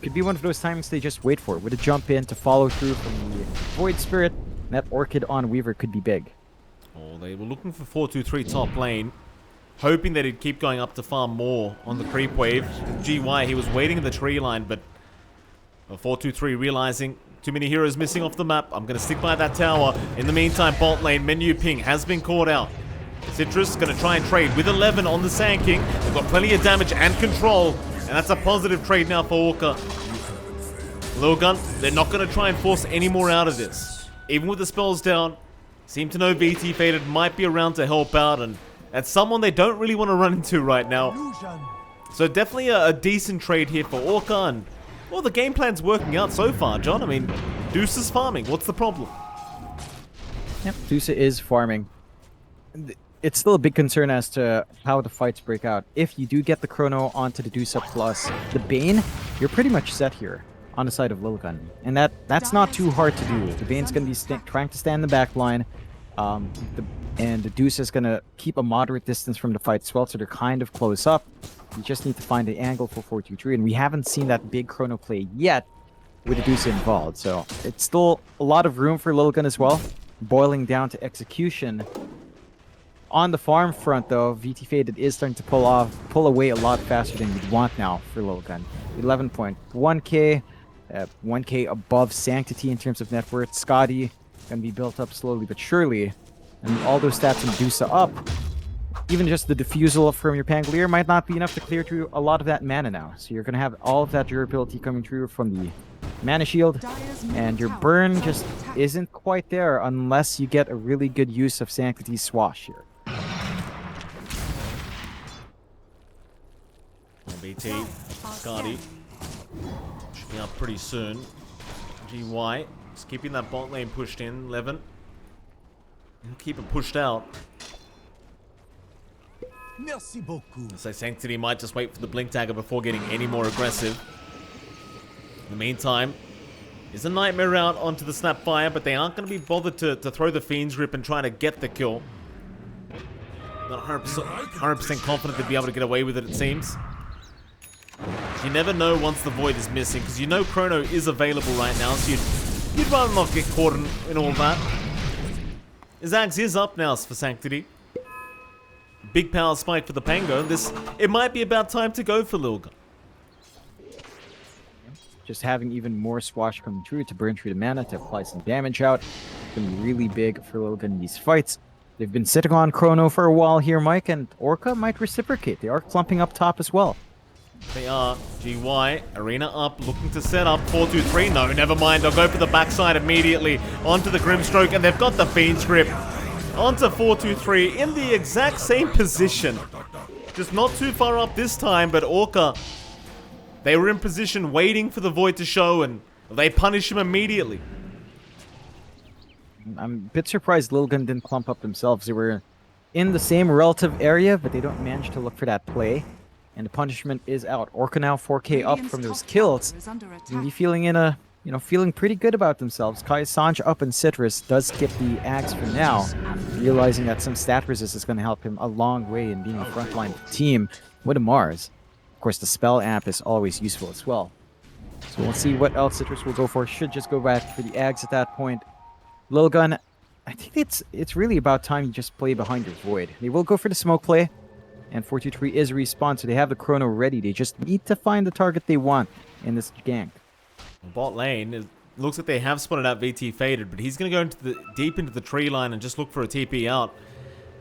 Could be one of those timings they just wait for, with a jump in to follow through from the Void Spirit. And that Orchid on Weaver could be big. Oh, they were looking for 423 top lane, hoping that he'd keep going up to farm more on the creep wave. GY, he was waiting in the tree line, but 423 realizing too many heroes missing off the map. I'm going to stick by that tower. In the meantime, bot lane, Menu Ping has been caught out. Citrus going to try and trade with 11 on the Sand King. They've got plenty of damage and control. And that's a positive trade now for Orca. Lilgun, they're not going to try and force any more out of this. Even with the spells down, seem to know VT Faded might be around to help out, and that's someone they don't really want to run into right now. So definitely a decent trade here for Orca, and well, the game plan's working out so far, John. I mean, Deuce is farming. What's the problem? Yep, Deuce is farming. It's still a big concern as to how the fights break out. If you do get the Chrono onto the Deuce plus the Bane, you're pretty much set here on the side of Lilgun. And that's not too hard to do. The Bane's going to be trying to stand in the back line, and the Deuce is going to keep a moderate distance from the fight as well, so they're kind of close up. You just need to find the angle for 4-2-3, and we haven't seen that big Chrono play yet with the Deuce involved. So it's still a lot of room for Lilgun as well. Boiling down to execution. On the farm front, though, VT Faded is starting to pull away a lot faster than you'd want now for Lilgun. 11.1k, 1k above Sanctity in terms of net worth. Scotty gonna be built up slowly but surely, and all those stats in Dusa up. Even just the diffusal from your Pangolier might not be enough to clear through a lot of that mana now. So you're gonna have all of that durability coming through from the mana shield, and your burn just isn't quite there unless you get a really good use of Sanctity's Swash here. BT, Scotty, should be up pretty soon. GY, just keeping that bot lane pushed in. Levin, keep it pushed out. Merci beaucoup. So Sanctity might just wait for the Blink Dagger before getting any more aggressive. In the meantime, is a Nightmare out onto the Snapfire, but they aren't going to be bothered to throw the Fiend's Grip and try to get the kill. Not 100% confident they'd be able to get away with it, it seems. You never know once the Void is missing, because you know Chrono is available right now, so you'd rather not get caught in all that. Zags is up now for Sanctity. Big power spike for the Pango. It might be about time to go for Lilgun. Just having even more Swash coming through to burn through the mana to apply some damage out. It's going to be really big for Lilgun in these fights. They've been sitting on Chrono for a while here, Mike, and Orca might reciprocate. They are clumping up top as well. They are. GY, Arena up, looking to set up 4-2-3. No, never mind. They'll go for the backside immediately. Onto the Grimstroke, and they've got the Fiend's Grip. Onto 4-2-3 in the exact same position. Just not too far up this time, but Orca, they were in position waiting for the Void to show, and they punish him immediately. I'm a bit surprised Lilgun didn't clump up themselves. They were in the same relative area, but they don't manage to look for that play. And the punishment is out. Orca now 4k up from those kills. And be feeling feeling pretty good about themselves. Kai Sanj up and Citrus does skip the axe for now, realizing that some stat resist is going to help him a long way in being a frontline team with a Mars. Of course, the spell amp is always useful as well. So we'll see what else Citrus will go for. Should just go back for the axe at that point. Lilgun, I think it's really about time you just play behind your Void. They will go for the smoke play, and 4-2-3 is respawned, so they have the Chrono ready. They just need to find the target they want in this gank. Bot lane, it looks like they have spotted out VT Faded, but he's going to go deep into the tree line and just look for a TP out.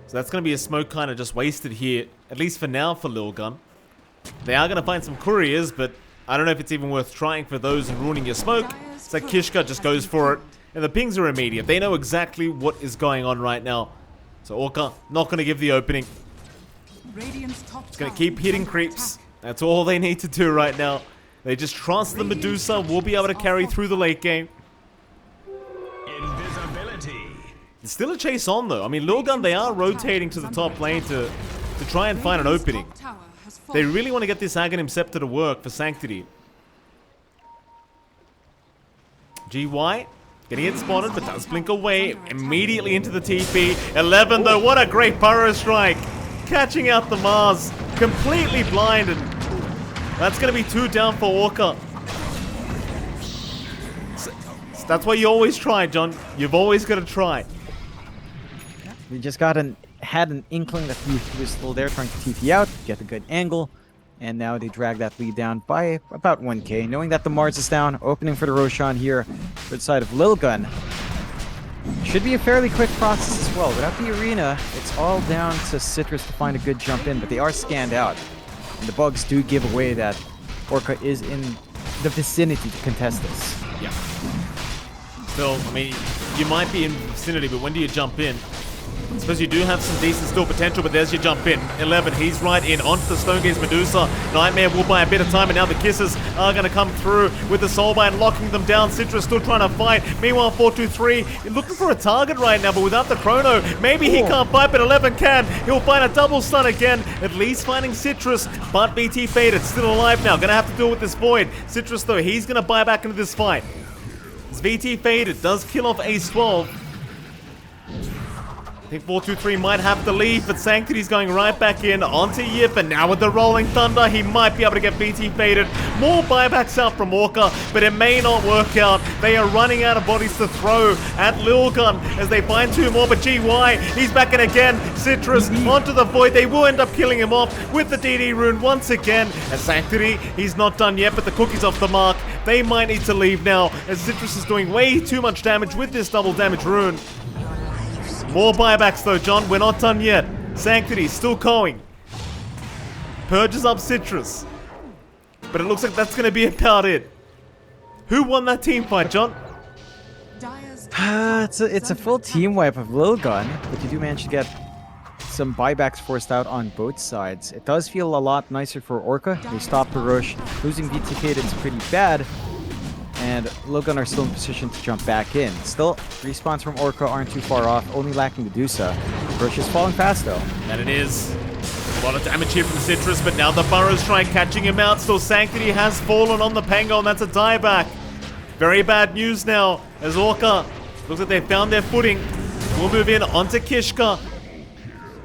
So that's going to be a smoke kind of just wasted here, at least for now for Lilgun. They are going to find some couriers, but I don't know if it's even worth trying for those and ruining your smoke. So Kishka just goes for it, and the pings are immediate. They know exactly what is going on right now. So Orca not going to give the opening. It's going to keep hitting creeps. That's all they need to do right now. They just trust the Medusa will be able to carry through the late game. Invisibility. It's still a chase on though. I mean, Lilgun, they are rotating to the top lane to try and find an opening. They really want to get this Aghanim Scepter to work for Sanctity. GY getting it spotted, but does blink away immediately into the TP. 11 though, what a great burrow strike. Catching out the Mars, completely blinded. That's going to be 2 down for Orca. So that's why you always try, John. You've always got to try. We just had an inkling that he was still there trying to TP out, get a good angle, and now they drag that lead down by about 1k. Knowing that the Mars is down, opening for the Roshan here for the side of Lilgun. Should be a fairly quick process as well. Without the arena, it's all down to Citrus to find a good jump in, but they are scanned out. And the bugs do give away that Orca is in the vicinity to contest this. Yeah. Still, I mean, you might be in vicinity, but when do you jump in? I suppose you do have some decent still potential, but there's your jump in. 11, he's right in onto the Stone Gaze Medusa. Nightmare will buy a bit of time, and now the kisses are going to come through with the Soulbind locking them down. Citrus still trying to fight. Meanwhile, 423 looking for a target right now, but without the chrono, maybe he can't fight, but 11 can. He'll find a double stun again, at least finding Citrus, but BT Faded still alive now. Going to have to deal with this Void. Citrus, though, he's going to buy back into this fight. As VT Faded does kill off Ace 12. I think 423 might have to leave, but Sanctity's going right back in onto Yip, and now with the Rolling Thunder, he might be able to get BT Faded. More buybacks out from Orca, but it may not work out. They are running out of bodies to throw at Lilgun as they find two more, but GY, he's back in again. Citrus onto the Void. They will end up killing him off with the DD rune once again. And Sanctity, he's not done yet, but the cookie's off the mark. They might need to leave now, as Citrus is doing way too much damage with this double damage rune. More buybacks though, John. We're not done yet. Sanctity still going. Purges up Citrus. But it looks like that's going to be about it. Who won that team fight, John? It's a full team wipe of Lilgun, but you do manage to get some buybacks forced out on both sides. It does feel a lot nicer for Orca. They stopped the rush. Losing VT Faded is pretty bad. And Lilgun are still in position to jump back in. Still, respawns from Orca aren't too far off, only lacking Medusa. Rush is falling fast though. And it is. A lot of damage here from Citrus, but now the Burrows try catching him out. Still, Sanctity has fallen on the Pango, and that's a dieback. Very bad news now, as Orca looks like they found their footing. We'll move in onto Kishka.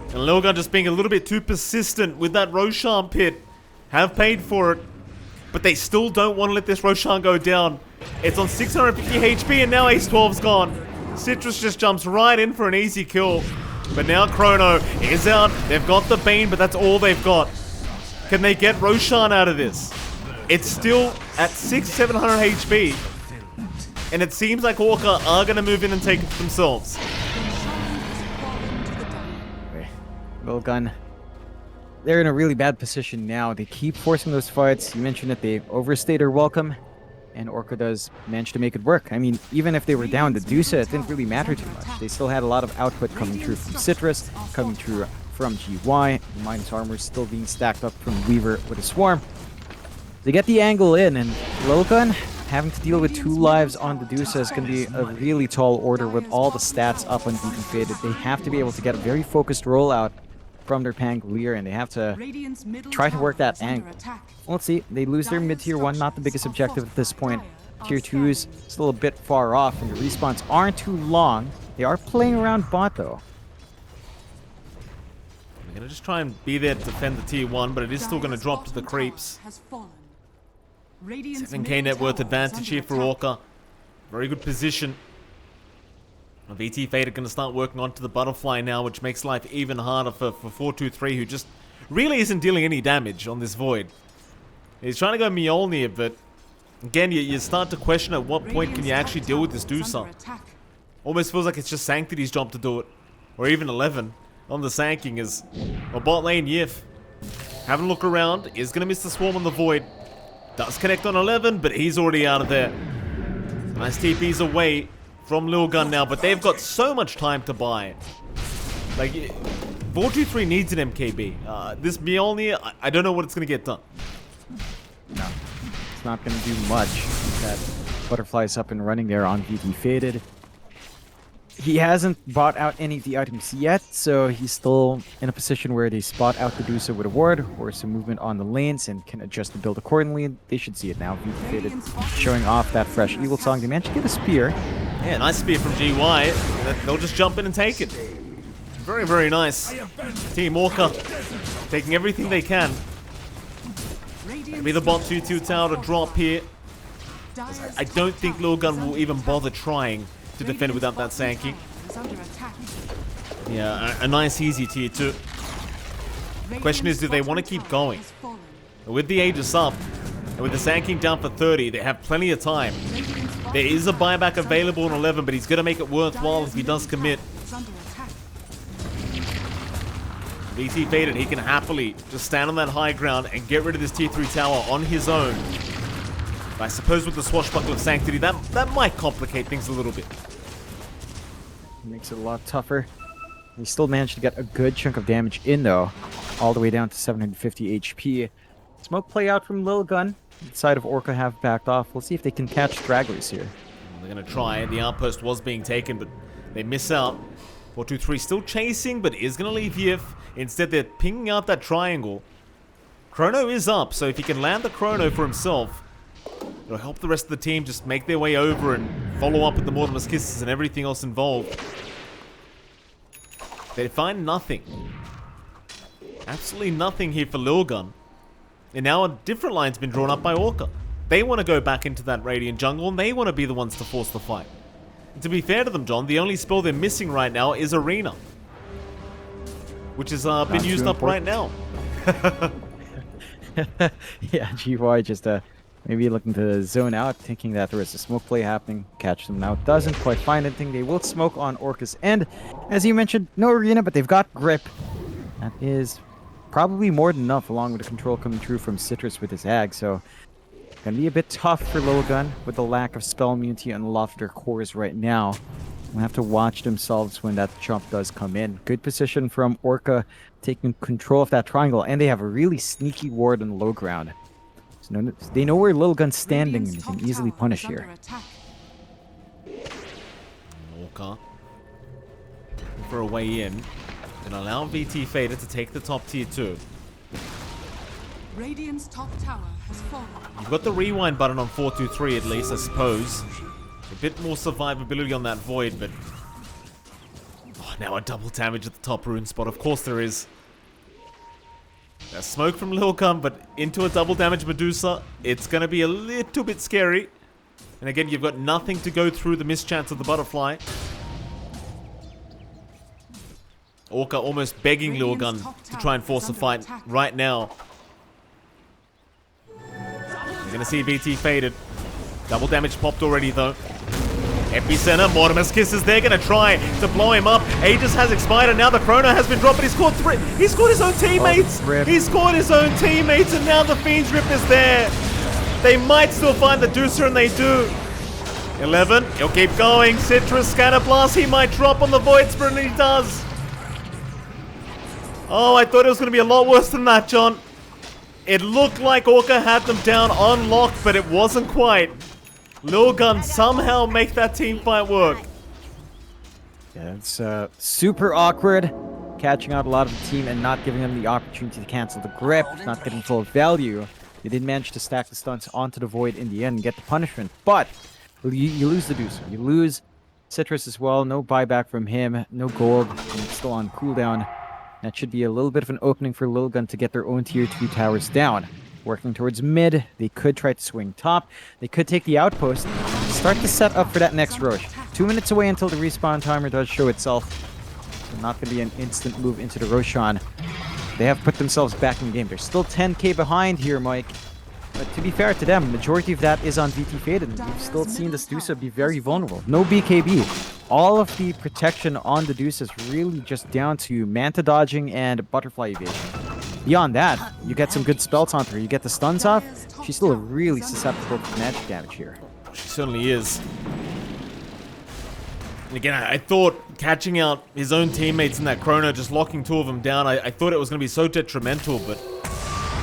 And Lilgun just being a little bit too persistent with that Roshan pit. Have paid for it. But they still don't want to let this Roshan go down. It's on 650 HP and now Ace 12's gone. Citrus just jumps right in for an easy kill. But now Chrono is out. They've got the Bane, but that's all they've got. Can they get Roshan out of this? It's still at 600-700 HP. And it seems like Orca are going to move in and take it themselves. Lilgun, they're in a really bad position now. They keep forcing those fights. You mentioned that they overstayed their welcome, and Orca does manage to make it work. I mean, even if they were down the Medusa, it didn't really matter too much. They still had a lot of output coming through from Citrus, coming through from GY. Minus armor still being stacked up from Weaver with a Swarm. They get the angle in, and Lilgun having to deal with 2 lives on the Medusa is going to be a really tall order with all the stats up on BT Faded. They have to be able to get a very focused rollout from their Pangolier, and they have to try to work that angle. Let's see, they lose their mid-tier 1, not the biggest objective at this point. Tier 2 is still a bit far off, and the respawns aren't too long. They are playing around bot, though. They're going to just try and be there to defend the tier 1, but it is still going to drop to the creeps. 7k net worth advantage here for Orca. Very good position. VT Fate are going to start working onto the butterfly now, which makes life even harder for 423, who just really isn't dealing any damage on this Void. He's trying to go Mjolnir, but again, you start to question at what point can you actually deal with this Doosa. Almost feels like it's just Sanctity's job to do it. Or even 11 on the Sanking is a bot lane Yif. Having a look around, is going to miss the Swarm on the Void. Does connect on 11, but he's already out of there. Nice TP's away from Lilgun now, but they've got so much time to buy. Like, 423 needs an MKB. This Mjolnir, I don't know what it's going to get done. No, it's not going to do much. That butterfly's up and running there on VT Faded. He hasn't bought out any of the items yet, so he's still in a position where they spot out the Medusa with a ward or some movement on the lanes and can adjust the build accordingly. They should see it now. VT Faded showing off that fresh Evil Song. They managed to get a spear. Yeah, nice spear from GY. They'll just jump in and take it. Very, very nice. Team Orca taking everything they can. Maybe the bot 2-2 tower to drop here. I don't think Lilgun will even bother trying to defend without that Sankey. Yeah, a nice easy tier 2. The question is, do they want to keep going? With the Aegis up, and with the Sanking down for 30, they have plenty of time. There is a buyback available in 11, but he's going to make it worthwhile if he does commit. BT faded, he can happily just stand on that high ground and get rid of this tier 3 tower on his own. But I suppose with the swashbuckle of Sanctity, that might complicate things a little bit. Makes it a lot tougher. He still managed to get a good chunk of damage in, though, all the way down to 750 HP. Smoke play out from Lilgun. The side of Orca have backed off. We'll see if they can catch stragglers here. They're going to try. The outpost was being taken, but they miss out. 423 still chasing, but is going to leave Yif. Instead, they're pinging out that triangle. Chrono is up, so if he can land the Chrono for himself, it'll help the rest of the team just make their way over and follow up with the Mortimer's Kisses and everything else involved. They find nothing. Absolutely nothing here for Lilgun. And now a different line's been drawn up by Orca. They want to go back into that Radiant jungle, and they want to be the ones to force the fight. And to be fair to them, John, the only spell they're missing right now is Arena. Which has been used up right now. Yeah, GY just maybe looking to zone out, thinking that there is a smoke play happening. Catch them now. Doesn't quite find anything. They will smoke on Orca's end. As you mentioned, no Arena, but they've got grip. That is probably more than enough, along with the control coming through from Citrus with his Ag. So, gonna be a bit tough for Lilgun with the lack of spell immunity on a lot of their cores right now. We'll have to watch themselves when that jump does come in. Good position from Orca, taking control of that triangle, and they have a really sneaky ward on low ground. So they know where Lilgun's standing and they can easily punish here. Orca for a way in and allow VT Fader to take the top tier 2. Radiant's top tower has fallen. You've got the rewind button on 423 at least, I suppose. A bit more survivability on that Void, but... Oh, now a double damage at the top rune spot. Of course there is. There's smoke from Lilgun, but into a double damage Medusa. It's going to be a little bit scary. And again, you've got nothing to go through the mischance of the butterfly. Orca almost begging Lilgun to try and force a fight right now. You're going to see VT faded. Double damage popped already, though. Epicenter, Mortimer's Kisses, they're going to try to blow him up. Aegis has expired, and now the Chrono has been dropped, but he scored 3. He scored his own teammates. He scored his own teammates, and now the Fiend's Rip is there. They might still find the Deucer, and they do. 11, he'll keep going. Citrus, Scatter Blast, he might drop on the Void Spirit, and he does. Oh, I thought it was going to be a lot worse than that, John. It looked like Orca had them down on lock, but it wasn't quite. Lilgun somehow make that team fight work. Yeah, it's super awkward. Catching out a lot of the team and not giving them the opportunity to cancel the grip, not getting full value. They did manage to stack the stunts onto the Void in the end and get the punishment, but you lose the Deucer. You lose Citrus as well. No buyback from him. No gold. And it's still on cooldown. That should be a little bit of an opening for Lilgun to get their own tier 2 towers down. Working towards mid. They could try to swing top. They could take the outpost. Start to set up for that next rush. 2 minutes away until the respawn timer does show itself. So not going to be an instant move into the Roshan. They have put themselves back in the game. They're still 10k behind here, Mike. But to be fair to them, majority of that is on VT Faded. And we've still seen the Stusa be very vulnerable. No BKB. All of the protection on the Deuce is really just down to Manta dodging and Butterfly evasion. Beyond that, you get some good spells on her. You get the stuns off. She's still really susceptible to magic damage here. She certainly is. And again, I thought catching out his own teammates in that Chrono, just locking 2 of them down, I thought it was going to be so detrimental, but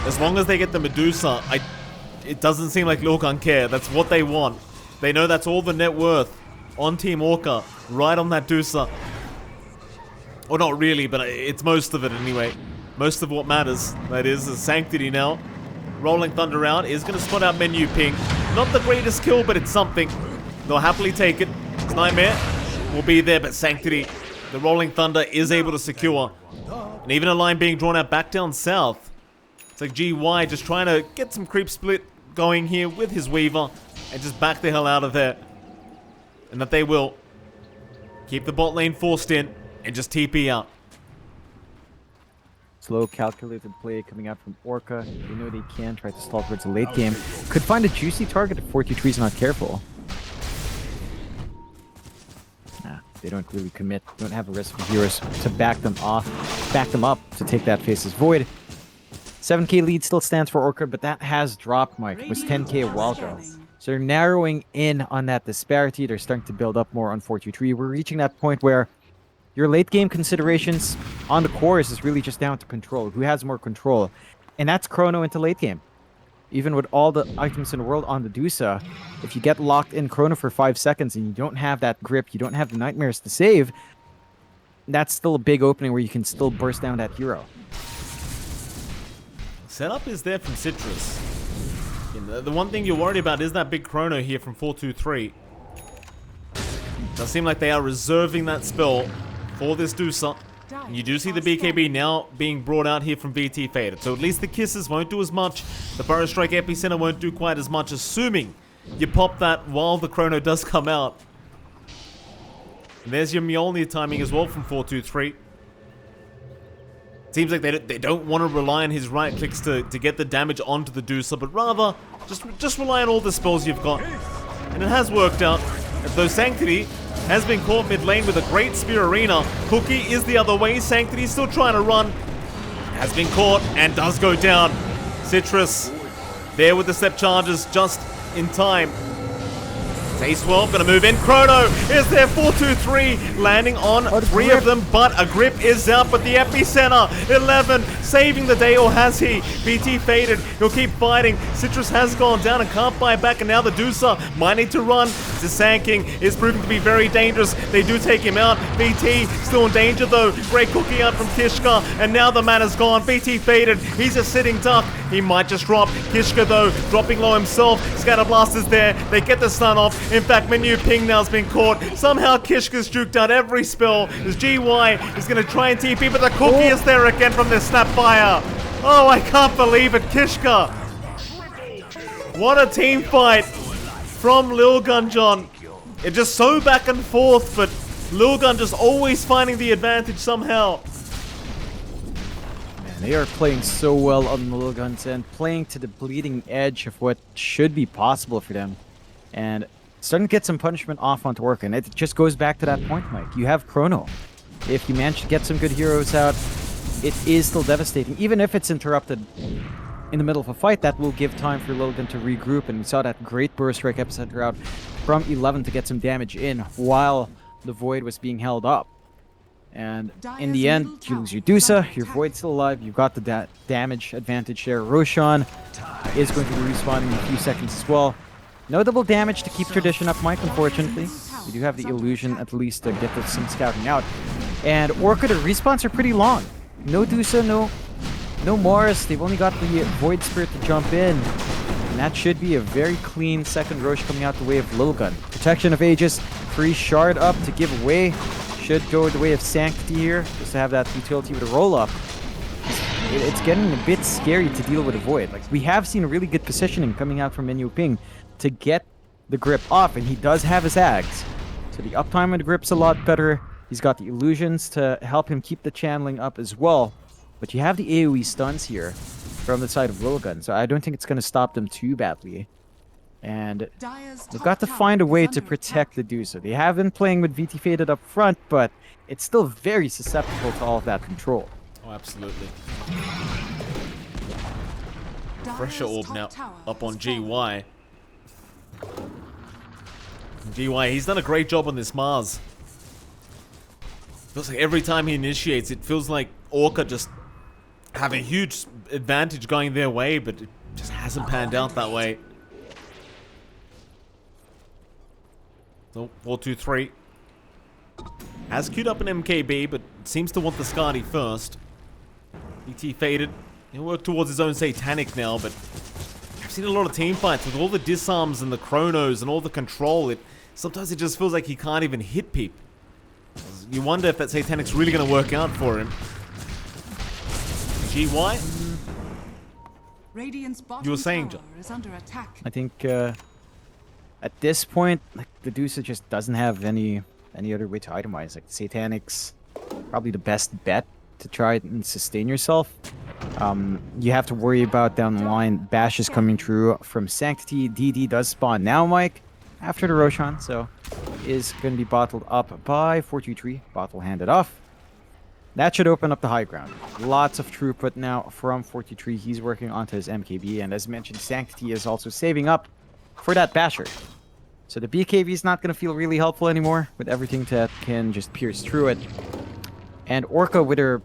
as long as they get the Medusa, it doesn't seem like Lilgun care. That's what they want. They know that's all the net worth on Team Orca, right on that Deucer. Or not really, but it's most of it anyway. Most of what matters, that is Sanctity now. Rolling Thunder out is going to spot out menu ping. Not the greatest kill, but it's something. They'll happily take it. It's Nightmare will be there, but Sanctity, the Rolling Thunder, is able to secure. And even a line being drawn out back down south. It's like GY just trying to get some creep split going here with his Weaver and just back the hell out of there. And that they will. Keep the bot lane forced in and just TP out. Slow, calculated play coming out from Orca. They know they can try to stall towards the late game. Could find a juicy target if 423 is not careful. They don't really commit. Don't have a rest of heroes to back them up to take that Faceless Void. 7k lead still stands for Orca, but that has dropped, Mike. It was 10k a while ago. So they're narrowing in on that disparity. They're starting to build up more on 4-2-3. We're reaching that point where your late game considerations on the cores is really just down to control. Who has more control? And that's Chrono into late game. Even with all the items in the world on the Dusa, if you get locked in Chrono for 5 seconds and you don't have that grip, you don't have the Nightmares to save, that's still a big opening where you can still burst down that hero. Setup is there from Citrus. The one thing you're worried about is that big Chrono here from 4-2-3. Does seem like they are reserving that spell for this Dusa. And you do see the BKB now being brought out here from VT Faded. So at least the Kisses won't do as much. The Burrow Strike Epicenter won't do quite as much, assuming you pop that while the Chrono does come out. And there's your Mjolnir timing as well from 4-2-3. Seems like they don't want to rely on his right clicks to get the damage onto the Dusa, but rather just rely on all the spells you've got. And it has worked out. Though Sanctity has been caught mid lane with a great Spear Arena. Cookie is the other way. Sanctity still trying to run. Has been caught and does go down. Citrus there with the step charges just in time. Ace 12 gonna move in. Chrono is there. 4-2-3 landing on 3 of them, but a grip is out. But the epicenter 11 saving the day, or has he? BT Faded. He'll keep fighting. Citrus has gone down and can't buy back, and now the Dusa might need to run. Zisanking is proving to be very dangerous. They do take him out. BT still in danger though. Great cookie out from Kishka, and now the man is gone. BT Faded. He's a sitting duck. He might just drop. Kishka though dropping low himself. Scatterblast is there. They get the stun off. In fact, Menu Ping now's been caught. Somehow Kishka's juked out every spell. As GY is going to try and TP, but the cookie is there again from this Snapfire. Oh, I can't believe it. Kishka. What a team fight from Lilgun, John. It's just so back and forth, but Lilgun just always finding the advantage somehow. They are playing so well on the Lilgun's end, playing to the bleeding edge of what should be possible for them. And starting to get some punishment off onto Orca, and it just goes back to that point, Mike. You have Chrono. If you manage to get some good heroes out, it is still devastating. Even if it's interrupted in the middle of a fight, that will give time for Lilgun to regroup, and we saw that great Burst Strike Epicenter out from 11 to get some damage in while the Void was being held up. And in the end, you lose your Dusa, your Void's still alive, you've got the damage advantage there. Roshan is going to be respawning in a few seconds as well. No double damage to keep tradition up, Mike, unfortunately. We do have the illusion at least to get some scouting out. And Orca, the respawns are pretty long. No Dusa, no Morris. They've only got the Void Spirit to jump in. And that should be a very clean second Rosh coming out the way of Lilgun. Protection of Aegis, free shard up to give away. Should go the way of Sanctity here, just to have that utility with a roll-up. It's getting a bit scary to deal with a Void. Like, we have seen really good positioning coming out from Menu Ping to get the grip off, and he does have his Ags. So the uptime of the grip's a lot better. He's got the illusions to help him keep the channeling up as well. But you have the AoE stuns here from the side of Lilgun, so I don't think it's going to stop them too badly. And they've got to find a way to protect the Dusa. They have been playing with VT Faded up front, but it's still very susceptible to all of that control. Oh, absolutely. Pressure Orb now up on GY. GY, he's done a great job on this Mars. Feels like every time he initiates, it feels like Orca just have a huge advantage going their way, but it just hasn't panned out that way. So, 4-2-3. Has queued up an MKB, but seems to want the Skadi first. BT Faded. He'll work towards his own Satanic now, but I've seen a lot of team fights with all the disarms and the chronos and all the control. Sometimes it just feels like he can't even hit people. You wonder if that Satanic's really going to work out for him. GY? You were saying, John? I think at this point, like, the Dusa just doesn't have any other way to itemize. Like, Satanic's probably the best bet to try and sustain yourself. You have to worry about down the line. Bash is coming through from Sanctity. DD does spawn now, Mike, after the Roshan, so is going to be bottled up by 423. Bottle handed off. That should open up the high ground. Lots of throughput now from 423. He's working onto his MKB, and as mentioned, Sanctity is also saving up for that Basher. So the BKB is not going to feel really helpful anymore with everything that can just pierce through it. And Orca with her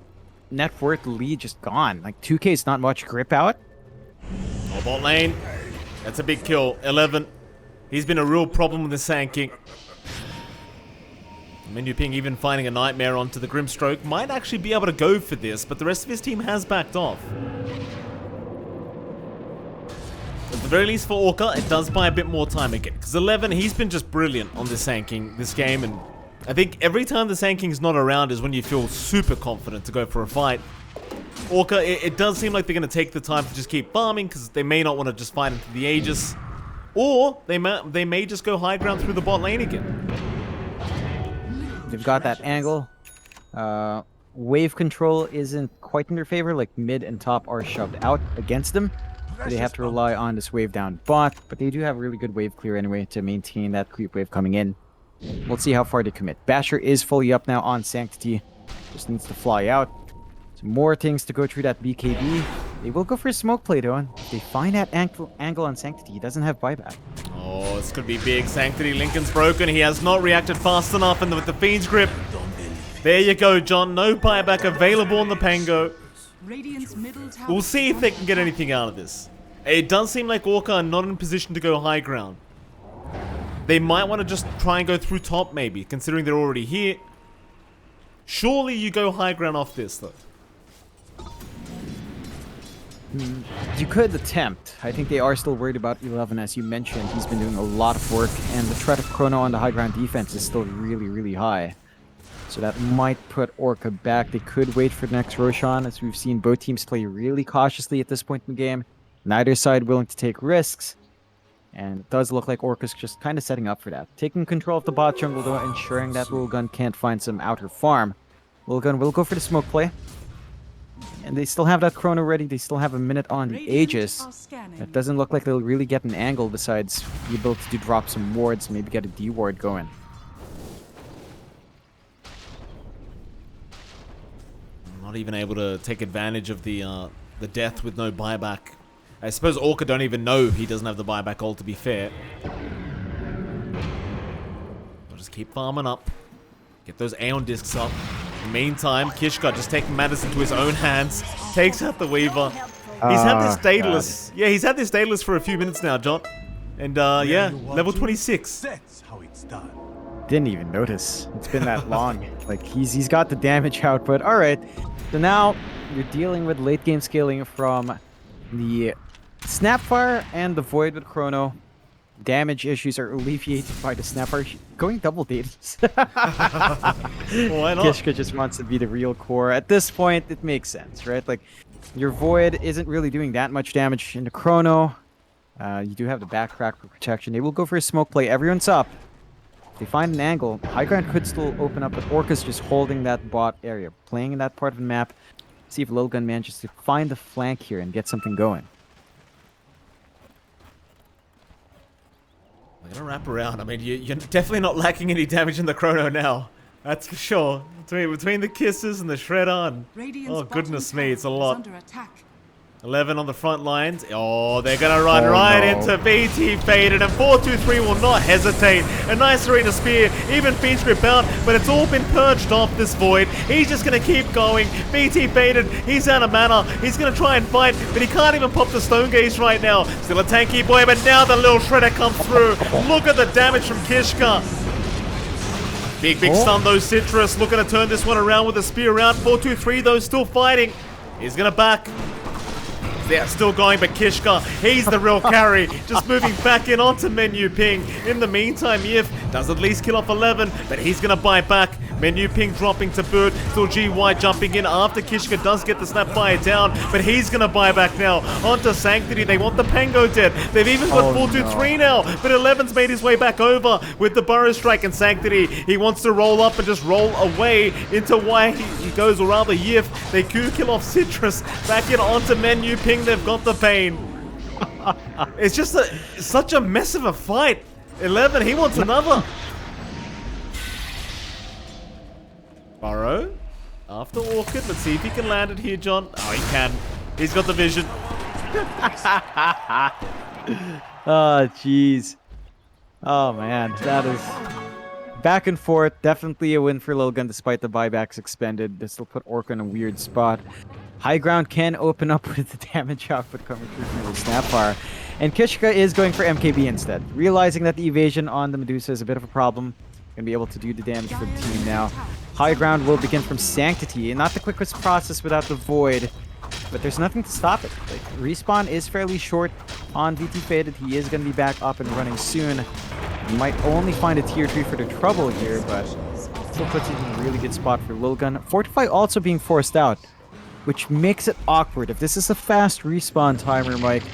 net worth lead just gone. Like 2K is not much grip out. Oh, bot lane. That's a big kill. 11. He's been a real problem with the Sanking. Menu Ping even finding a Nightmare onto the Grimstroke. Might actually be able to go for this, but the rest of his team has backed off. At the very least for Orca, it does buy a bit more time again. Because 11, he's been just brilliant on the Sanking this game. And I think every time the Sanking's not around is when you feel super confident to go for a fight. Orca, it does seem like they're going to take the time to just keep farming because they may not want to just fight into the Aegis. Or they may just go high ground through the bot lane again. They've got that angle. Wave control isn't quite in their favor. Like mid and top are shoved out against them. So they have to rely on this wave down bot. But they do have really good wave clear anyway to maintain that creep wave coming in. We'll see how far they commit. Basher is fully up now on Sanctity. Just needs to fly out. Some more things to go through that BKB. They will go for a smoke play though. And if they find that angle on Sanctity, he doesn't have buyback. Oh, this could be big. Sanctity, Lincoln's broken. He has not reacted fast enough, and with the Fiend's Grip. There you go, John. No buyback available on the Pango. We'll see if they can get anything out of this. It does seem like Orca are not in position to go high ground. They might want to just try and go through top maybe, considering they're already here. Surely you go high ground off this, though. You could attempt. I think they are still worried about 11, as you mentioned. He's been doing a lot of work, and the threat of Chrono on the high ground defense is still really, really high. So that might put Orca back. They could wait for the next Roshan, as we've seen both teams play really cautiously at this point in the game. Neither side willing to take risks. And it does look like Orca's just kind of setting up for that. Taking control of the bot jungle, though, ensuring that Lilgun can't find some outer farm. Lilgun will go for the smoke play. And they still have that Chrono ready. They still have a minute on the Aegis. It doesn't look like they'll really get an angle besides the ability to drop some wards, maybe get a D ward going. Not even able to take advantage of the death with no buyback. I suppose Orca don't even know he doesn't have the buyback ult, to be fair. I'll just keep farming up. Get those Aeon discs up. In the meantime, Kishka just taking matters into his own hands. Takes out the Weaver. He's had this Daedalus. Yeah, he's had this Daedalus for a few minutes now, John. And yeah, level 26. That's how it's done. Didn't even notice. It's been that long. Like, he's got the damage output. Alright. So now you're dealing with late game scaling from the Snapfire and the Void with Chrono. Damage issues are alleviated by the Snapfire going double Daedalus. Why not? Kishka just wants to be the real core. At this point, it makes sense, right? Like, your Void isn't really doing that much damage into Chrono. You do have the backcrack for protection. They will go for a smoke play. Everyone's up. If they find an angle, high ground could still open up, but Orca's just holding that bot area, playing in that part of the map. See if Lilgun manages to find the flank here and get something going. They're gonna wrap around. I mean, you're definitely not lacking any damage in the Chrono now. That's for sure. Between the kisses and the Shredder and... Oh, goodness me, it's a lot. 11 on the front lines. Oh, they're gonna run into BT Faded, and 423 will not hesitate. A nice arena spear, even Fiend's Grip out, but it's all been purged off this Void. He's just gonna keep going. BT Faded, he's out of mana. He's gonna try and fight, but he can't even pop the Stone Gaze right now. Still a tanky boy, but now the little Shredder comes through. Look at the damage from Kishka. Big stun though, Citrus. Looking to turn this one around with a spear around. 423 though, still fighting. He's gonna back. They're still going, but Kishka, he's the real carry. Just moving back in onto Menu Ping. In the meantime, Yif does at least kill off 11, but he's going to buy back. Menu Ping dropping to boot. Still GY jumping in after Kishka does get the snap fire down, but he's going to buy back now. Onto Sanctity. They want the Pango dead. They've even got 423 now, but 11's made his way back over with the Burrow Strike and Sanctity. He wants to roll up and just roll away into why he goes, or rather Yif. They kill off Citrus. Back in onto Menu Ping. They've got the pain. It's just such a mess of a fight. 11, he wants another. Burrow after Orchid. Let's see if he can land it here, John. Oh, he can. He's got the vision. Oh, jeez. Oh, man. That is back and forth. Definitely a win for Lilgun despite the buybacks expended. This will put Orca in a weird spot. High ground can open up with the damage output coming through from the Snapfire. And Kishka is going for MKB instead. Realizing that the evasion on the Medusa is a bit of a problem. Going to be able to do the damage for the team now. High ground will begin from Sanctity. Not the quickest process without the Void. But there's nothing to stop it. Like, respawn is fairly short on VT Faded. He is going to be back up and running soon. You might only find a tier 3 for the trouble here, but still puts it in a really good spot for Lilgun. Fortify also being forced out, which makes it awkward. If this is a fast respawn timer, Mike,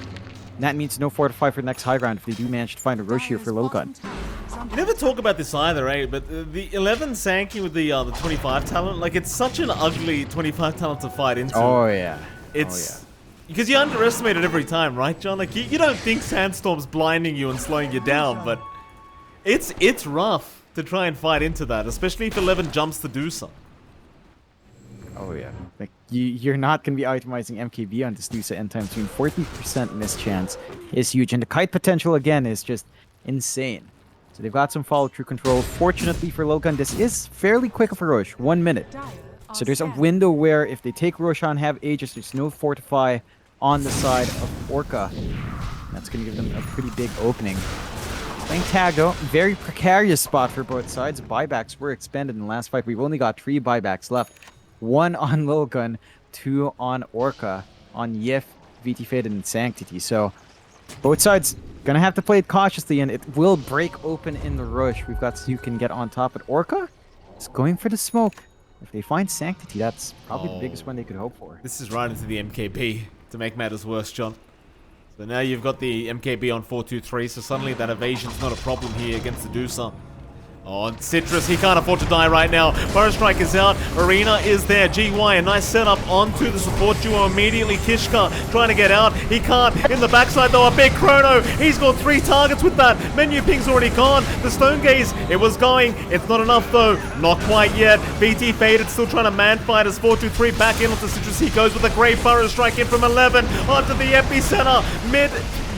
that means no Fortify for the next high ground if they do manage to find a rush here for Lilgun. You never talk about this either, eh? But the 11 Sankey with the 25 talent, like, it's such an ugly 25 talent to fight into. Oh, yeah. It's because you underestimate it every time, right, John? Like, you don't think Sandstorm's blinding you and slowing you down, but it's rough to try and fight into that, especially if 11 jumps to do something. Oh, yeah. Like, you're not going to be itemizing MKB on this Dusa anytime soon. 40% miss chance is huge, and the kite potential, again, is just insane. So they've got some follow-through control. Fortunately for Lilgun, this is fairly quick of a rush, 1 minute. So there's a window where if they take Rosh on, have Aegis, there's no Fortify on the side of Orca. That's going to give them a pretty big opening. Playing tag, though, very precarious spot for both sides. Buybacks were expended in the last fight. We've only got 3 buybacks left. 1 on Lilgun, 2 on Orca, on Yif, VT Faded, and Sanctity. So both sides gonna have to play it cautiously, and it will break open in the rush. We've got Sukin get on top, but Orca is going for the smoke. If they find Sanctity, that's probably the biggest one they could hope for. This is right into the MKB to make matters worse, John. So now you've got the MKB on 4-2-3, so suddenly that evasion's not a problem here against the Dusa. Oh, and Citrus, he can't afford to die right now. Burrow Strike is out. Arena is there. GY, a nice setup onto the support duo immediately. Kishka trying to get out. He can't. In the backside, though, a big Chrono. He's got 3 targets with that. Menu Ping's already gone. The Stone Gaze, it was going. It's not enough, though. Not quite yet. BT Faded still trying to man fight as 4-2-3 back in onto Citrus. He goes with a great Burrow Strike in from 11 onto the epicenter. Mid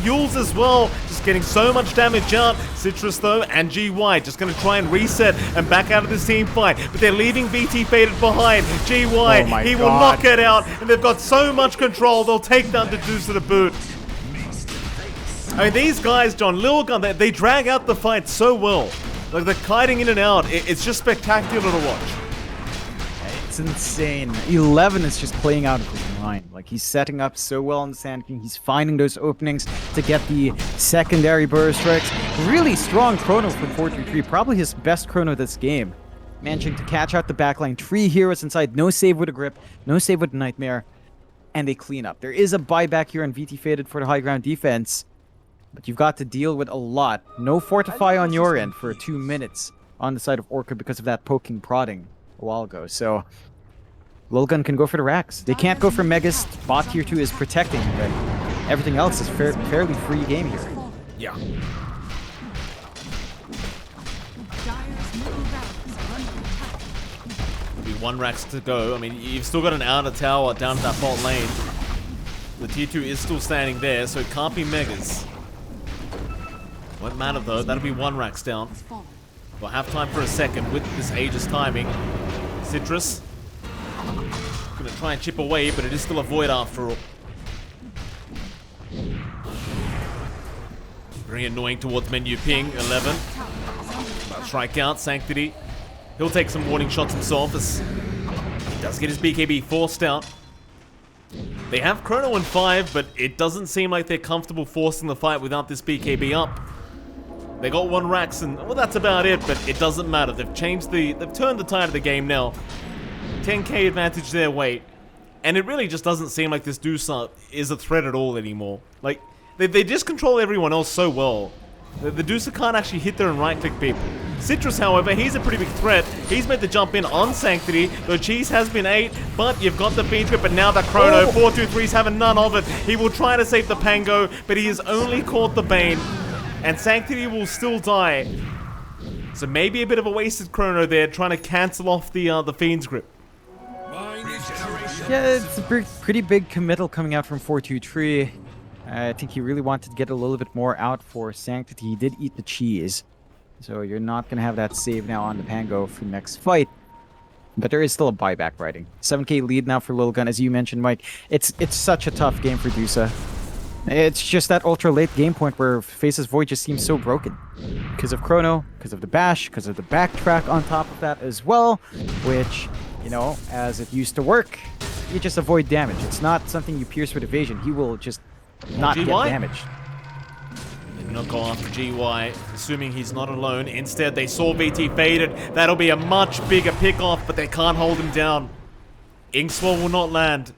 Yules as well, just getting so much damage out. Citrus though and GY just going to try and reset and back out of this team fight, but they're leaving BT Faded behind. GY, he will knock it out, and they've got so much control, they'll take down the Deuce to the boot. I mean, these guys, John, Lilgun, they drag out the fight so well. Like, they're kiting in and out. It's just spectacular to watch. It's insane. 11 is just playing out of his mind. Like, he's setting up so well on the Sand King. He's finding those openings to get the secondary burst strikes. Really strong chrono from 4-3-3. Probably his best chrono this game. Managing to catch out the backline. 3 heroes inside. No save with a grip. No save with a nightmare. And they clean up. There is a buyback here on VT Faded for the high ground defense. But you've got to deal with a lot. No Fortify on your end for 2 minutes on the side of Orca because of that poking prodding a while ago. So Lilgun can go for the racks. They can't go for Megas. Bot tier 2 is protecting, but everything else is fairly free game here. Yeah. There'll be 1 racks to go. I mean, you've still got an outer tower down to that bot lane. The tier 2 is still standing there, so it can't be Megas. Won't matter though, that'll be 1 racks down. We'll have time for a second with this Aegis timing. Citrus gonna try and chip away, but it is still a void after all. Very annoying towards Menu Ping. 11. Strike out, Sanctity. He'll take some warning shots himself as he does get his BKB forced out. They have Chrono in 5, but it doesn't seem like they're comfortable forcing the fight without this BKB up. They got 1 racks and, well, that's about it, but it doesn't matter. They've turned the tide of the game now. 10k advantage their way. And it really just doesn't seem like this Dusa is a threat at all anymore. Like, they just control everyone else so well. The Dusa can't actually hit there and right-click people. Citrus, however, he's a pretty big threat. He's meant to jump in on Sanctity. The cheese has been 8, but you've got the beam trip, but now the Chrono. 4-2-3's having none of it. He will try to save the Pango, but he has only caught the Bane. And Sanctity will still die. So maybe a bit of a wasted chrono there, trying to cancel off the Fiend's grip. Yeah, it's a pretty big committal coming out from 423. I think he really wanted to get a little bit more out for Sanctity. He did eat the cheese. So you're not going to have that save now on the Pango for the next fight. But there is still a buyback riding. 7k lead now for Lilgun, as you mentioned, Mike. It's such a tough game for Dusa. It's just that ultra late game point where Face's Void just seems so broken. Because of Chrono, because of the bash, because of the backtrack on top of that as well. Which, you know, as it used to work, you just avoid damage. It's not something you pierce with evasion. He will just not get damaged. Maybe not go after GY, assuming he's not alone. Instead, they saw VT faded. That'll be a much bigger pick-off, but they can't hold him down. Inkswell will not land.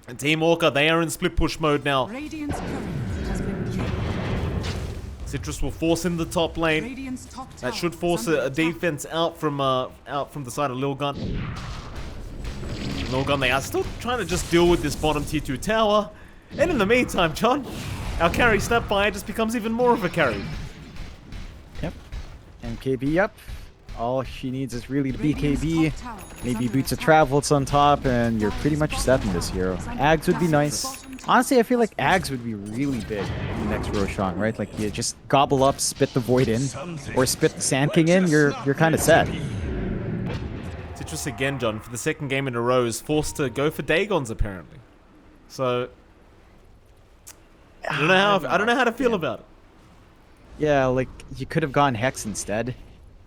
And Team Orca, they are in split push mode now. Radiant's courier has been killed. Citrus will force in the top lane. Radiant's top That tower should force is under a defense out from the side of Lilgun. Lilgun, they are still trying to just deal with this bottom tier 2 tower. And in the meantime, John, our carry Snapfire just becomes even more of a carry. Yep. MKB up. All she needs is really the Radiant's BKB. top tower is Maybe under Boots of attack. Travels on top, and you're pretty much set in this hero. Ags would be nice. Honestly, I feel like Ags would be really big in the next Roshan, right? Like, you just gobble up, spit the Void in, or spit the Sand King in, you're kind of set. Citrus again, John, for the second game in a row, is forced to go for Dagons, apparently. So, I don't know how to feel about it. Yeah, like, you could have gone Hex instead.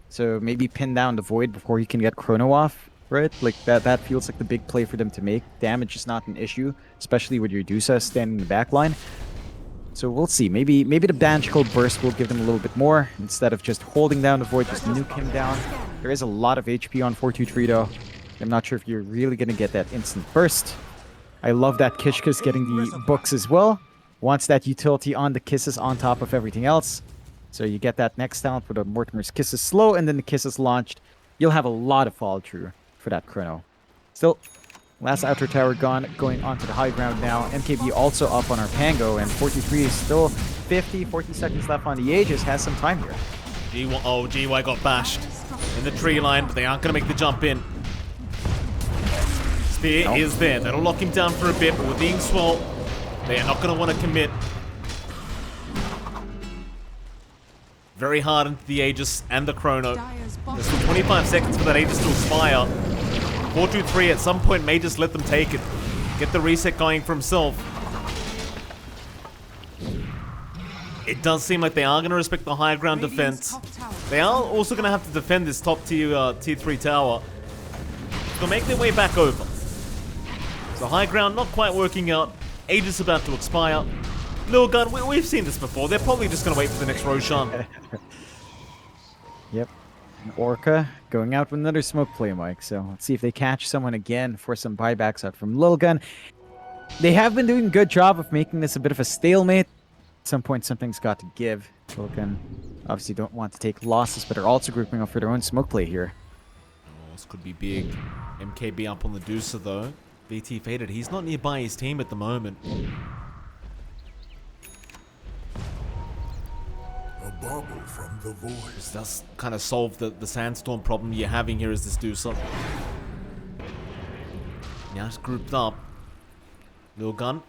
So maybe pin down the Void before you can get Chrono off, right? Like, that feels like the big play for them to make. Damage is not an issue, especially with your Dusa standing in the back line. So we'll see. Maybe the Banshee Burst will give them a little bit more, instead of just holding down the Void, just nuke him down. There is a lot of HP on 423 though. I'm not sure if you're really going to get that instant burst. I love that Kishka's getting the books as well. Wants that utility on the kisses on top of everything else. So you get that next talent for the Mortimer's Kisses slow, and then the Kisses launched. You'll have a lot of follow through for that Chrono. Still, last outer tower gone, going onto the high ground now. MKB also up on our Pango, and 43 is still 40 seconds left on the Aegis. Has some time here. GY got bashed in the tree line, but they aren't going to make the jump in. Spear is there. That'll lock him down for a bit, but with the Inkswell, they are not going to want to commit. Very hard into the Aegis and the Chrono. There's still 25 seconds for that Aegis to expire. 423 at some point may just let them take it. Get the reset going for himself. It does seem like they are going to respect the high ground defense. They are also going to have to defend this top tier tier 3 tower. They'll make their way back over. So high ground not quite working out. Aegis about to expire. Lilgun, we've seen this before. They're probably just going to wait for the next Roshan. Yep. Orca going out with another smoke play, Mike. So let's see if they catch someone again for some buybacks out from Lilgun. They have been doing a good job of making this a bit of a stalemate. At some point, something's got to give. Lilgun obviously don't want to take losses, but are also grouping up for their own smoke play here. Oh, this could be big. MKB up on the Deucer, though. BT faded. He's not nearby his team at the moment. A bubble from the void. This does kind of solve the sandstorm problem you're having here as this Deucer. Now it's grouped up. Lilgun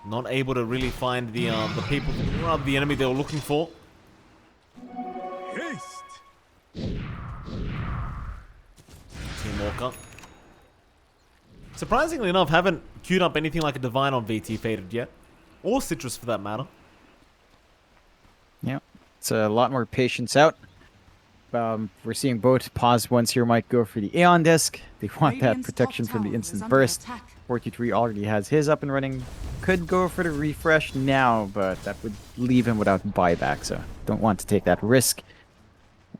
not able to really find the people, rather the enemy they were looking for. Haste. Team Orca. Surprisingly enough, haven't queued up anything like a Divine on VT faded yet. Or Citrus for that matter. Yeah, it's a lot more patience out. We're seeing both pause ones here might go for the Aeon Disc. They want that Radiant's protection top from the tower instant is under burst. attack. 43 already has his up and running. Could go for the refresh now, but that would leave him without buyback, so don't want to take that risk.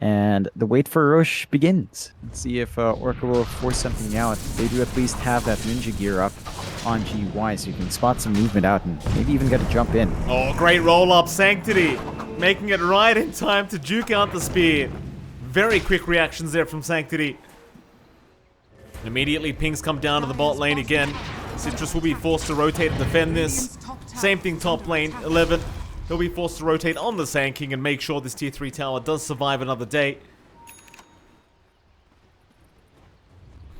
And the wait for Roche begins. Let's see if Orca will force something out. They do at least have that ninja gear up on GY, so you can spot some movement out and maybe even get a jump in. Oh, great roll up, Sanctity. Making it right in time to juke out the spear. Very quick reactions there from Sanctity. And immediately pings come down to the bot lane again. Citrus will be forced to rotate and defend this. Same thing top lane, 11. He'll be forced to rotate on the Sand King and make sure this tier 3 tower does survive another day.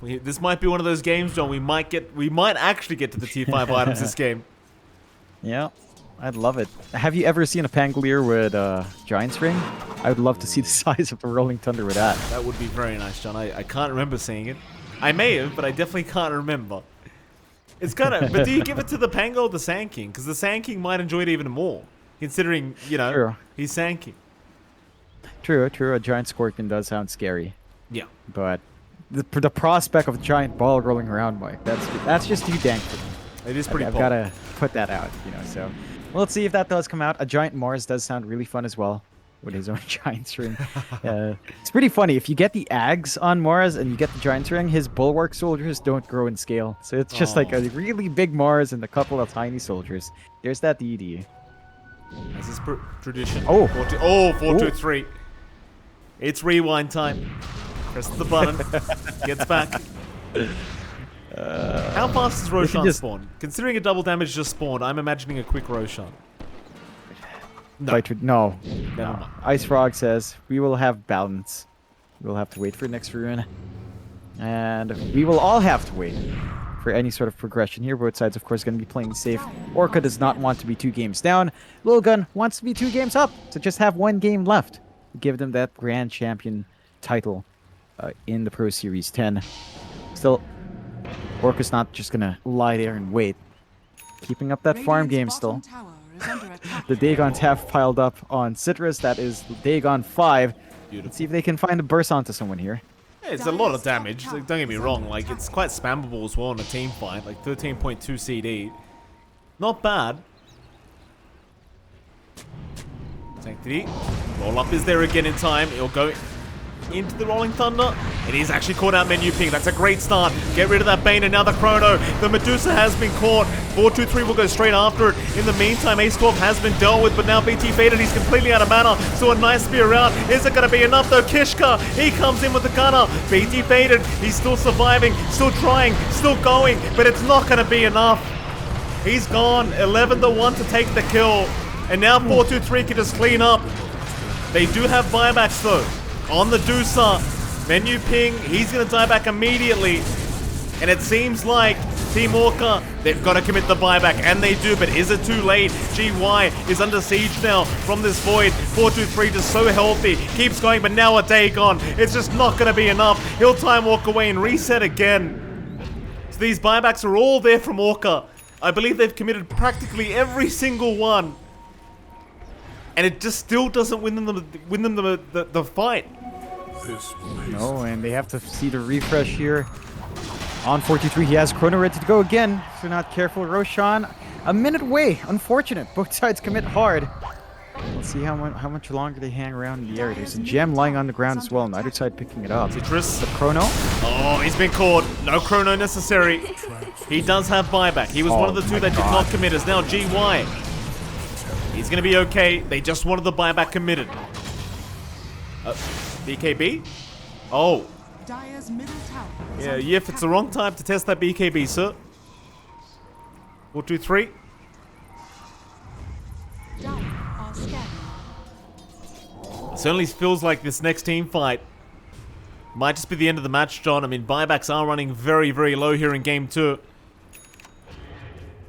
This might be one of those games, John. We might actually get to the tier 5 items this game. Yeah, I'd love it. Have you ever seen a Pangolier with Giant's Ring? I would love to see the size of the Rolling Thunder with that. That would be very nice, John. I can't remember seeing it. I may have, but I definitely can't remember. It's kind of... But do you give it to the Pangol or the Sand King? Because the Sand King might enjoy it even more. Considering, you know, True. he's Sand King. True. A giant scorpion does sound scary. Yeah. But the prospect of a giant ball rolling around, Mike, that's just too dang for me. It is pretty I've pop. got to put that out, you know, so... Well, let's see if that does come out. A giant Mars does sound really fun as well, with his own giant's ring. It's pretty funny. If you get the Ags on Mars and you get the giant's ring, his bulwark soldiers don't grow in scale. So it's just like a really big Mars and a couple of tiny soldiers. There's that DD. As is tradition. Oh. 4-2-3. It's rewind time. Press the button. Gets back. How fast does Roshan spawn? Considering a double damage just spawned, I'm imagining a quick Roshan. No. Never mind. Ice Frog says, we will have balance. We'll have to wait for next rune. And we will all have to wait for any sort of progression here. Both sides, of course, going to be playing safe. Orca does not want to be 2 games down. Lilgun wants to be 2 games up, to just have 1 game left. Give them that Grand Champion title in the Pro Series 10. Still, Orca's not just going to lie there and wait. Keeping up that farm game still. The Dagons have piled up on Citrus. That is Dagon 5. Beautiful. Let's see if they can find a burst onto someone here. Yeah, it's a lot of damage. Like, don't get me wrong. Like, it's quite spammable as well in a team fight. Like 13.2 CD. Not bad. Sanctity. Roll up is there again in time. He'll go into the Rolling Thunder. And he's actually caught out Menu Ping. That's a great start. Get rid of that Bane and now the Chrono. The Medusa has been caught. 4-2-3 will go straight after it. In the meantime, Ace 12 has been dealt with, but now BT faded. He's completely out of mana. So a nice spear out. Is it going to be enough though? Kishka, he comes in with the gunner. BT faded. He's still surviving, still trying, still going, but it's not going to be enough. He's gone. 11-1 to take the kill. And now 4-2-3 can just clean up. They do have buybacks though. On the Dusa, Menu Ping, he's going to die back immediately. And it seems like Team Orca, they've got to commit the buyback, and they do, but is it too late? GY is under siege now from this void. 4-2-3 just so healthy, keeps going, but now a Dagon. It's just not going to be enough. He'll time walk away and reset again. So these buybacks are all there from Orca. I believe they've committed practically every single one. And it just still doesn't win them the fight. No, and they have to see the refresh here. On 4-2-3, he has Chrono ready to go again. If they're not careful, Roshan, a minute away. Unfortunate. Both sides commit hard. Let's see how much longer they hang around in the area. There's a gem lying on the ground as well. Neither side picking it up. Citrus. The Chrono. Oh, he's been caught. No Chrono necessary. He does have buyback. He was one of the 2 that did not commit. It's now GY. He's going to be okay. They just wanted the buyback committed. BKB? Oh. Yeah, Yif, it's the wrong time to test that BKB, sir. 4-2-3. It certainly feels like this next team fight might just be the end of the match, John. I mean, buybacks are running very, very low here in Game 2.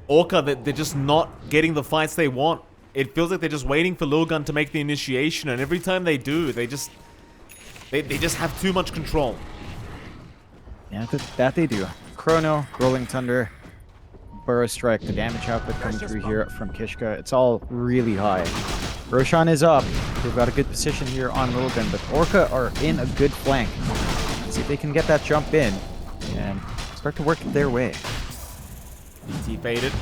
Orca, they're just not getting the fights they want. It feels like they're just waiting for Lilgun to make the initiation, and every time they do, they just have too much control. Yeah, that they do. Chrono, Rolling Thunder, Burrow Strike, the damage output coming through here from Kishka. It's all really high. Roshan is up. They've got a good position here on Lilgun, but Orca are in a good flank. Let's see if they can get that jump in and start to work their way. BT faded.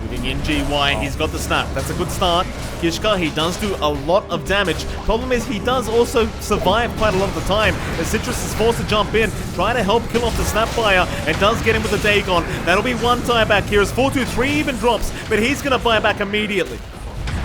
Moving in GY, he's got the snap. That's a good start. Kishka, he does do a lot of damage. Problem is, he does also survive quite a lot of the time. As Citrus is forced to jump in, try to help kill off the Snapfire, and does get him with the Dagon. That'll be 1 tieback here as 4-2-3 even drops, but he's going to buy back immediately.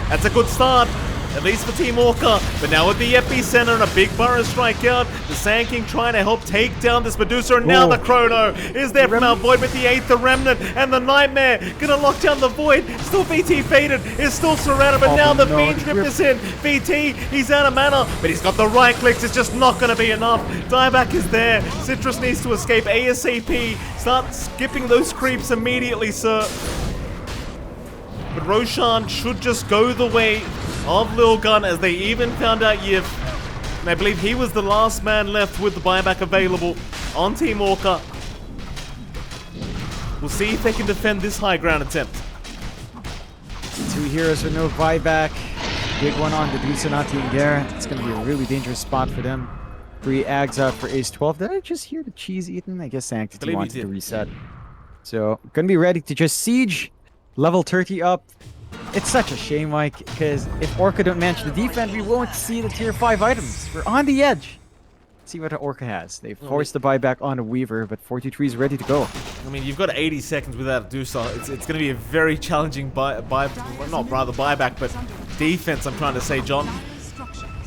That's a good start. at least for Team Orca. But now with the epicenter and a big burrow strike out, the Sand King trying to help take down this Medusa, and now the Chrono is there from our Void with the 8th, the Remnant, and the Nightmare gonna lock down the Void. Still VT faded, is still surrounded, but now the Fiend Grip is in. VT, he's out of mana, but he's got the right clicks, it's just not gonna be enough. Dieback is there, Citrus needs to escape ASAP. Start skipping those creeps immediately, sir. But Roshan should just go the way of Lilgun, as they even found out Yif. And I believe he was the last man left with the buyback available on Team Orca. We'll see if they can defend this high ground attempt. 2 heroes with no buyback. Big one on the Medusa not being there. It's going to be a really dangerous spot for them. 3 Ags out for Ace 12. Did I just hear the cheese eaten? I guess Sanctity wanted to reset. So, going to be ready to just siege. Level 30 up. It's such a shame, Mike, because if Orca don't manage the defense, we won't see the tier 5 items. We're on the edge. Let's see what Orca has. They've forced the buyback on a Weaver, but 43 is ready to go. I mean, you've got 80 seconds without Medusa. It's going to be a very challenging buyback, but defense, I'm trying to say, John.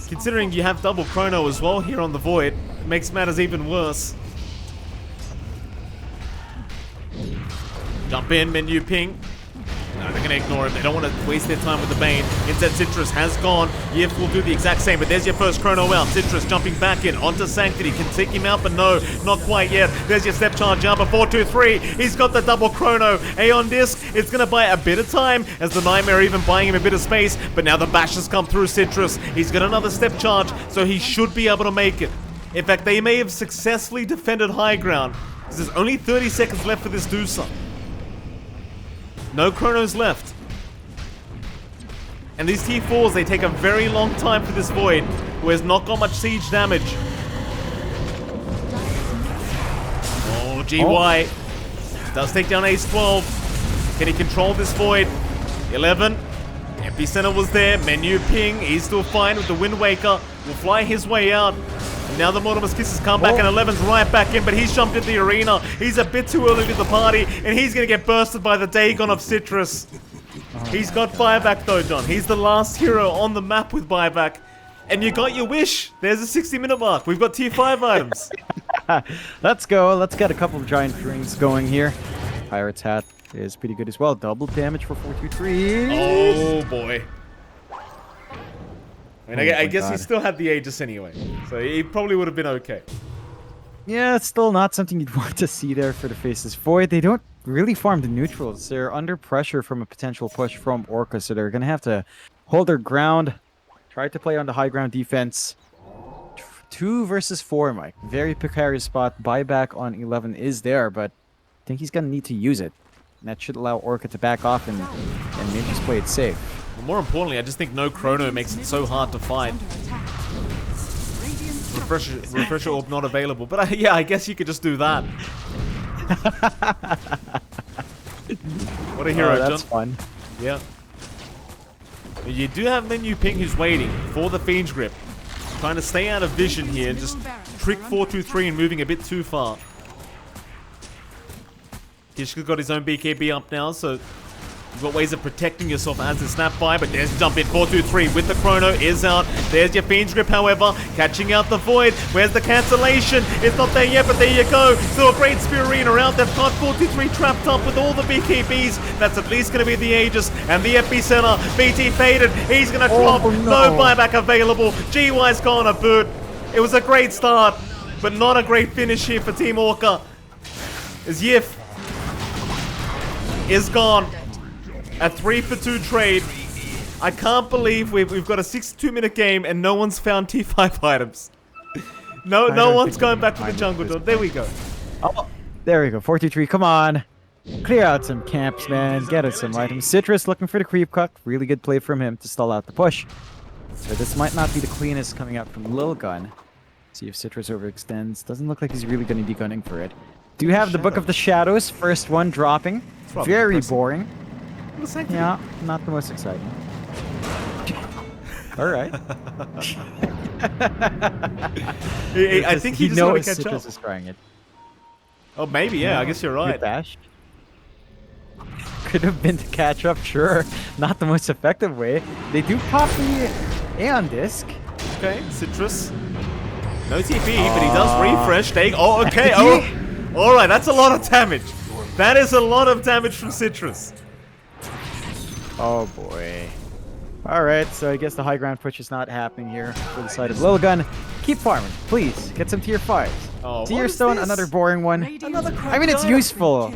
Considering you have double Chrono as well here on the Void, it makes matters even worse. Jump in, menu ping. No, they're going to ignore him. They don't want to waste their time with the Bane. Instead, Citrus has gone. Yif will do the exact same, but there's your first Chrono out. Citrus jumping back in onto Sanctity. Can take him out, but no, not quite yet. There's your step charge jumper. 4-2-3. He's got the double Chrono. Aeon Disc. It's going to buy a bit of time, as the Nightmare even buying him a bit of space. But now the bash has come through Citrus. He's got another step charge, so he should be able to make it. In fact, they may have successfully defended high ground, because there's only 30 seconds left for this Medusa. No Chronos left. And these T4s, they take a very long time for this Void, who has not got much siege damage. Oh, GY. Does take down Ace 12. Can he control this Void? 11. Epicenter was there. Menu ping. He's still fine with the Wind Waker. Will fly his way out. And now the Mortimer's Kisses come back, and 11's right back in, but he's jumped into the arena. He's a bit too early to the party, and he's going to get bursted by the Dagon of Citrus. He's got buyback though, John. He's the last hero on the map with buyback. And you got your wish. There's a 60-minute mark. We've got tier 5 items. Let's go. Let's get a couple of giant rings going here. Pirate's Hat is pretty good as well. Double damage for 423. Oh boy. I mean, I guess he still had the Aegis anyway, so he probably would have been okay. Yeah, it's still not something you'd want to see there for the Faceless Void. They don't really farm the neutrals. They're under pressure from a potential push from Orca, so they're going to have to hold their ground, try to play on the high ground defense. 2 versus 4, Mike. Very precarious spot. Buyback on 11 is there, but I think he's going to need to use it. And that should allow Orca to back off and maybe just play it safe. Well, more importantly, I just think no Chrono makes it so hard to fight. Refresher Orb not available, but yeah, I guess you could just do that. What a hero, that's John. fun. Yeah. You do have Menu Ping who's waiting for the Fiend's Grip. Trying to stay out of vision here and just trick 4-2-3 and moving a bit too far. Kishka's got his own BKB up now, so you've got ways of protecting yourself as a snap by, but there's jump in 4-2-3 with the Chrono is out. There's your Fiend's Grip, however, catching out the Void. Where's the cancellation? It's not there yet, but there you go. Still a great Spirina out. They've got 4-2-3 trapped up with all the BKBs. That's at least going to be the Aegis and the Epicenter. BT faded. He's going to drop. No buyback available. GY's gone a boot. It was a great start, but not a great finish here for Team Orca. As Yif is gone. A 3-for-2 trade. I can't believe we've got a 62-minute game and no one's found T5 items. No one's going back to the jungle door. There we go. Oh, there we go. 4-2-3. Come on. Clear out some camps, man. Get us some items. Citrus looking for the creep cut. Really good play from him to stall out the push. So this might not be the cleanest coming out from Lilgun. See if Citrus overextends. Doesn't look like he's really going to be gunning for it. Do have the Book of the Shadows. First one dropping. Very boring. Yeah, not the most exciting. All right. I think he just wanted to catch Citrus up. is trying it. Oh, maybe, yeah. I guess you're right. Dash. Could have been to catch up, sure. Not the most effective way. They do pop the Aeon Disc. Okay, Citrus. No TP, but he does refresh. Oh, okay. Oh, all right. That's a lot of damage. That is a lot of damage from Citrus. Oh boy. Alright, so I guess the high ground push is not happening here for the side of Lilgun. Keep farming, please. Get some tier 5s. Oh, Tier what is Stone, this? another boring one. Another crap I mean, it's guy. useful.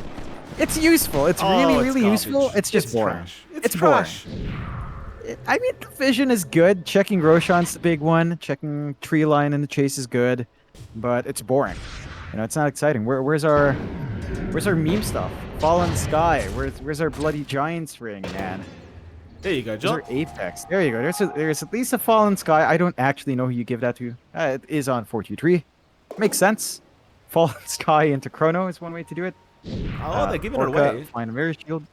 It's useful. It's really, it's really garbage. useful. It's just boring. Trash. It's trash. boring. I mean, the vision is good. Checking Roshan's the big one. Checking tree line in the chase is good. But it's boring. You know, it's not exciting. Where's our meme stuff? Fallen Sky. Where's our bloody Giants ring, man? There you go, Those John. are Apex. There you go. There's at least a Fallen Sky. I don't actually know who you give that to. It is on 423. Makes sense. Fallen Sky into Chrono is one way to do it. Oh, they're giving it Orca, away. Find a Mirror Shield.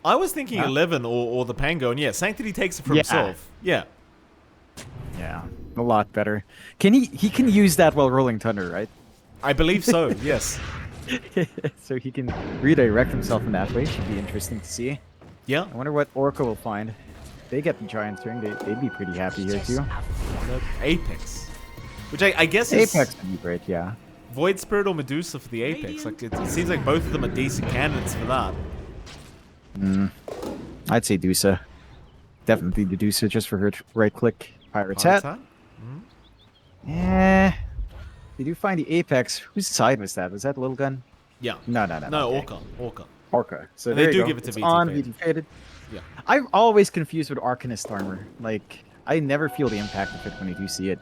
I was thinking Huh? 11 or the Pango, and yeah, Sanctity takes it for Yeah. himself. Yeah. Yeah, a lot better. He can use that while rolling Thunder, right? I believe so, yes. So he can redirect himself in that way. Should be interesting to see. Yeah. I wonder what Orca will find. If they get the Giants ring, they'd be pretty happy here too. Apex. Which I guess is Apex would be great, yeah. Void Spirit or Medusa for the Apex. Like it seems like both of them are decent candidates for that. I'd say Dusa. Definitely the Dusa just for her right click. Pirate's Hat. Yeah. They do find the Apex. Whose side was that? Was that Lilgun? Yeah. No. No, okay. Orca. Orca. So And there they you do go. give it to It's VT on Faded. VT Faded. Yeah. I'm always confused with Arcanist armor. Like, I never feel the impact of it when I do see it.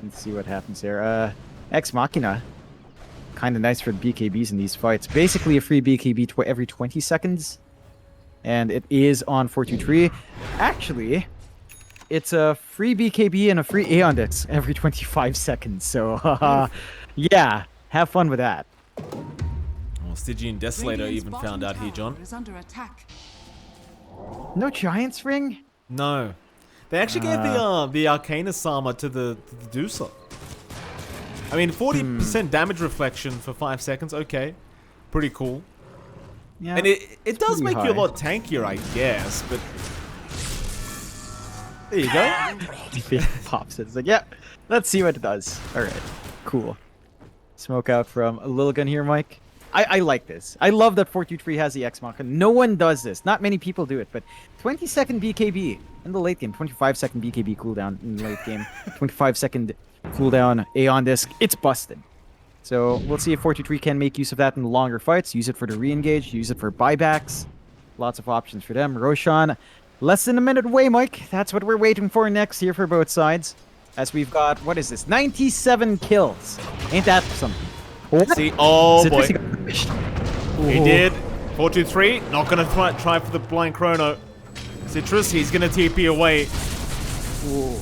Let's see what happens there. Ex Machina. Kind of nice for the BKBs in these fights. Basically a free BKB every 20 seconds. And it is on 423. Actually, it's a free BKB and a free Aeon Dex every 25 seconds. So, yeah, have fun with that. Well, Stygian Desolator Radiant's even bottom found out here, tower John. is under attack. No Giants ring? No. They actually gave the Arcanus armor to the Dusa. I mean, 40% damage reflection for 5 seconds. Okay. Pretty cool. Yeah. And it does pretty make you a high. lot tankier, I guess, but... There you go. It pops it. It's like, yeah, let's see what it does. All right, cool. Smoke out from a Lilgun here, Mike. I like this. I love that 423 has the X Machina. No one does this. Not many people do it, but 20-second BKB in the late game. 25-second BKB cooldown in the late game. 25-second cooldown Aeon Disc. It's busted. So we'll see if 423 can make use of that in the longer fights. Use it for the re-engage. Use it for buybacks. Lots of options for them. Roshan, less than a minute away, Mike. That's what we're waiting for next here for both sides. As we've got, what is this? 97 kills. Ain't that something? What? See, oh boy. Citrus, he got pushed. He Ooh. did. 4-2-3. Not going to try for the blind chrono. Citrus, he's going to TP away. Ooh.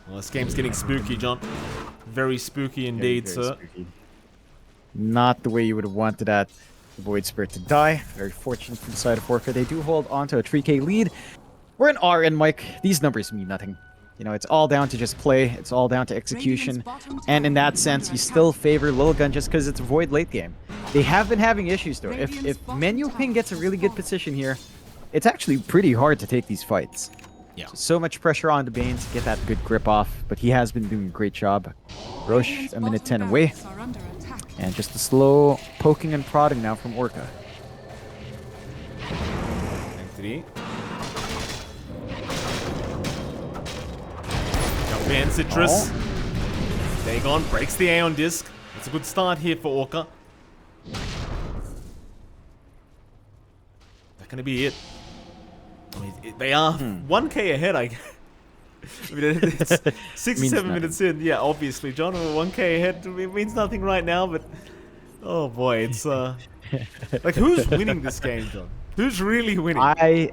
Well, this game's getting spooky, John. Very spooky indeed, Very sir. spooky. Not the way you would have wanted that Void Spirit to die. Very fortunate for the side of Orca. They do hold on to a 3k lead. We're an RN, Mike. These numbers mean nothing. You know, it's all down to just play. It's all down to execution. And in that sense, you still favor Lilgun just because it's Void late game. They have been having issues, though. If Menu Ping gets a really good position here, it's actually pretty hard to take these fights. Yeah. So much pressure on the Bane to get that good grip off, but he has been doing a great job. Roche, a minute 10 away. And just a slow poking and prodding now from Orca. Anthony. Jump in, Citrus. Dagon breaks the Aeon Disc. It's a good start here for Orca. That gonna be it. I mean, they are 1k ahead, I guess. I mean, it's 6 or Means 7 nothing. minutes in. Yeah, obviously, John. 1k ahead, it means nothing right now, but... Oh boy, it's... Like, who's winning this game, John? Who's really winning? I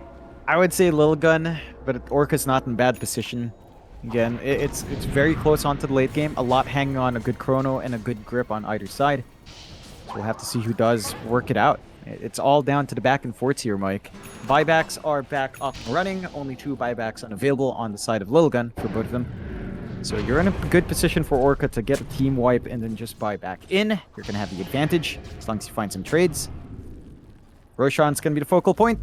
would say Lilgun, but Orca's not in bad position. Again, it's very close onto the late game. A lot hanging on a good chrono and a good grip on either side. So we'll have to see who does work it out. It's all down to the back and forths here, Mike. Buybacks are back up and running. Only 2 buybacks unavailable on the side of Lilgun for both of them. So you're in a good position for Orca to get a team wipe and then just buy back in. You're going to have the advantage as long as you find some trades. Roshan's going to be the focal point.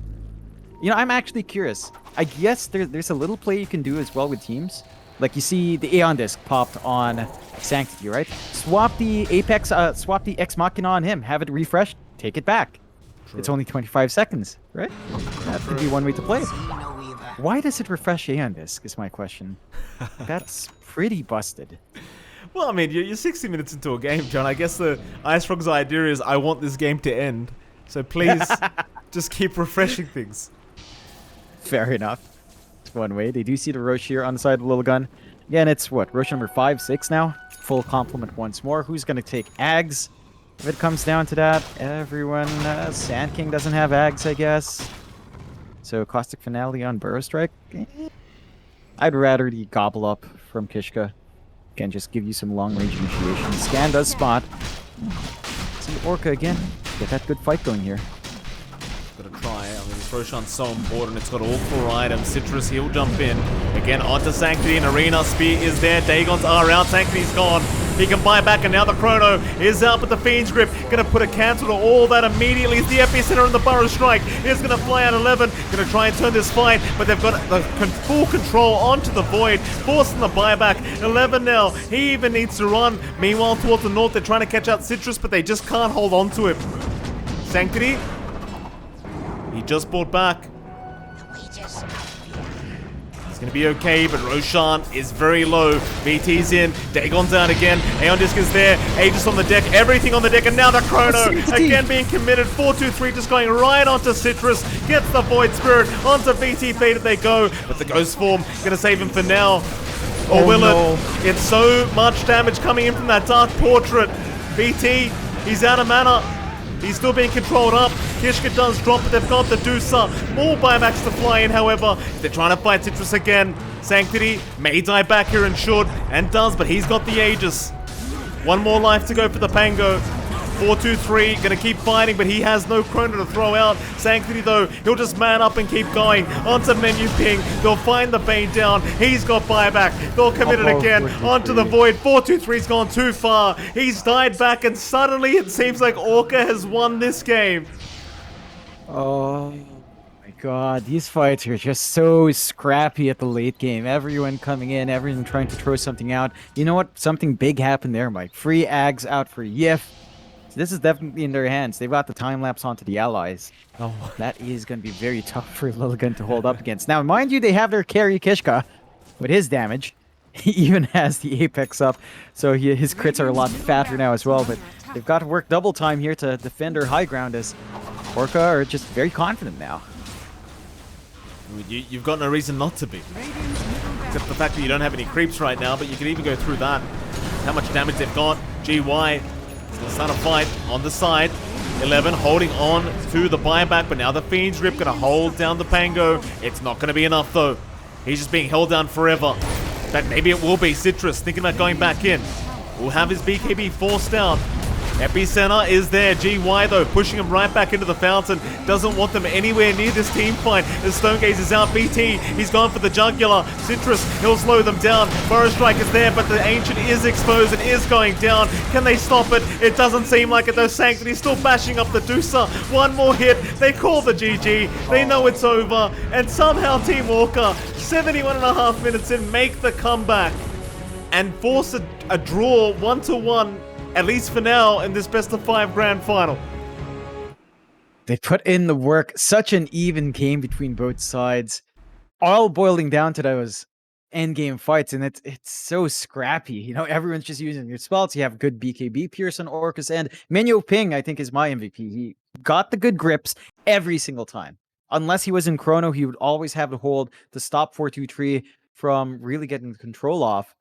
You know, I'm actually curious. I guess there's a little play you can do as well with teams. Like you see the Aeon disc popped on Sanctity, right? Swap the Apex, swap the Ex Machina on him, have it refreshed, take it back. True. It's only 25 seconds, right? That could be one way to play it. Why does it refresh Aeon disc is my question. That's pretty busted. Well, I mean, you're 60 minutes into a game, John. I guess the Ice Frog's idea is, I want this game to end. So please, just keep refreshing things. Fair enough. It's one way. They do see the Roche here on the side of Lilgun. Again, it's what? Roche number 5, 6 now? Full complement once more. Who's going to take Ags? If it comes down to that, everyone... Sand King doesn't have Ags, I guess. So, Caustic Finale on Burrow Strike? I'd rather the Gobble Up from Kishka. Can just give you some long-range initiation. Scan does spot. See Orca again. Get that good fight going here. Gotta try. I mean, this Roshan's so important. It's got all 4 items. Citrus, he'll jump in. Again, onto Sanctity and Arena. Spear is there. Dagons are out. Sanctity's gone. He can buy back, and now the Chrono is out with the Fiend's Grip. Gonna put a cancel to all that immediately. It's the epicenter on the Burrow Strike. He's gonna fly out 11. Gonna try and turn this fight, but they've got the full control onto the Void, forcing the buyback. 11 now. He even needs to run. Meanwhile, towards the north, they're trying to catch out Citrus, but they just can't hold on to him. Sanctity. He just bought back. He's gonna be okay, but Roshan is very low. BT's in. Dagon's out again. Aeon Disc is there. Aegis on the deck. Everything on the deck. And now the Chrono again being committed. 4-2-3 just going right onto Citrus. Gets the Void Spirit. Onto BT. Faded they go. But the Ghost Form gonna save him for now. Or will it? It's so much damage coming in from that Dark Portrait. BT, he's out of mana. He's still being controlled up. Kishka does drop, but they've got the Deucer. More buybacks to fly in, however. They're trying to fight Citrus again. Sanctity may die back here and should, and does, but he's got the Aegis. One more life to go for the Pango. 4-2-3, gonna keep fighting, but he has no Chrono to throw out. Sanctity, though, he'll just man up and keep going. Onto Menu Ping, they'll find the Bane down. He's got buyback. They'll commit it again. Onto the Void. 4-2-3's gone too far. He's died back, and suddenly it seems like Orca has won this game. Oh my god, these fights are just so scrappy at the late game. Everyone coming in, everyone trying to throw something out. You know what? Something big happened there, Mike. Free Ags out for Yif. So this is definitely in their hands. They've got the time lapse onto the allies. Oh, that is going to be very tough for Lilgun to hold up against. Now, mind you, they have their carry Kishka with his damage. He even has the Apex up, so his crits are a lot fatter now as well. But they've got to work double time here to defend their high ground, as Orca are just very confident now. You've got no reason not to be. Except the fact that you don't have any creeps right now, but you can even go through that. How much damage they've got. GY is going to start a fight on the side. 11 holding on to the buyback, but now the Fiend's Grip going to hold down the Pango. It's not going to be enough, though. He's just being held down forever. But maybe it will be. Citrus thinking about going back in. Will have his BKB forced out. Epicenter is there. GY, though, pushing him right back into the fountain. Doesn't want them anywhere near this team fight. As Stonegaze is out. BT, he's gone for the jugular. Citrus, he'll slow them down. Burrow Strike is there, but the Ancient is exposed and is going down. Can they stop it? It doesn't seem like it, though. Sanctity still bashing up the Deucer. One more hit. They call the GG. They know it's over. And somehow Team Orca, 71.5 minutes in, make the comeback and force a draw 1-1. At least for now, in this best-of-5 grand final. They put in the work. Such an even game between both sides. All boiling down to those endgame fights, and it's so scrappy. You know, everyone's just using your spells. You have good BKB Pierce on Orcus, and Minyo Ping, I think, is my MVP. He got the good grips every single time. Unless he was in Chrono, he would always have the hold to stop 4-2-3 from really getting the control off.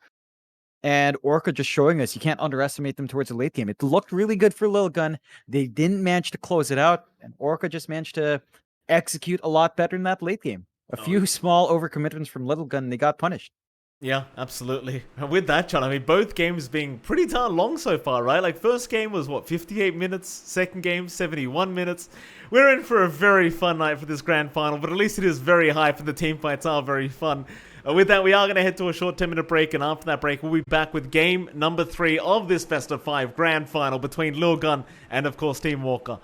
And Orca just showing us you can't underestimate them towards the late game. It looked really good for Lilgun. They didn't manage to close it out, and Orca just managed to execute a lot better in that late game. A few small overcommitments from Lilgun, and they got punished. Yeah, absolutely. And with that, John, I mean, both games being pretty darn long so far, right? Like, first game was, what, 58 minutes? Second game, 71 minutes. We're in for a very fun night for this grand final, but at least it is very hype, and the team fights are very fun. With that, we are going to head to a short 10-minute break, and after that break, we'll be back with game number 3 of this best-of-5 grand final between Lilgun and, of course, Team Orca.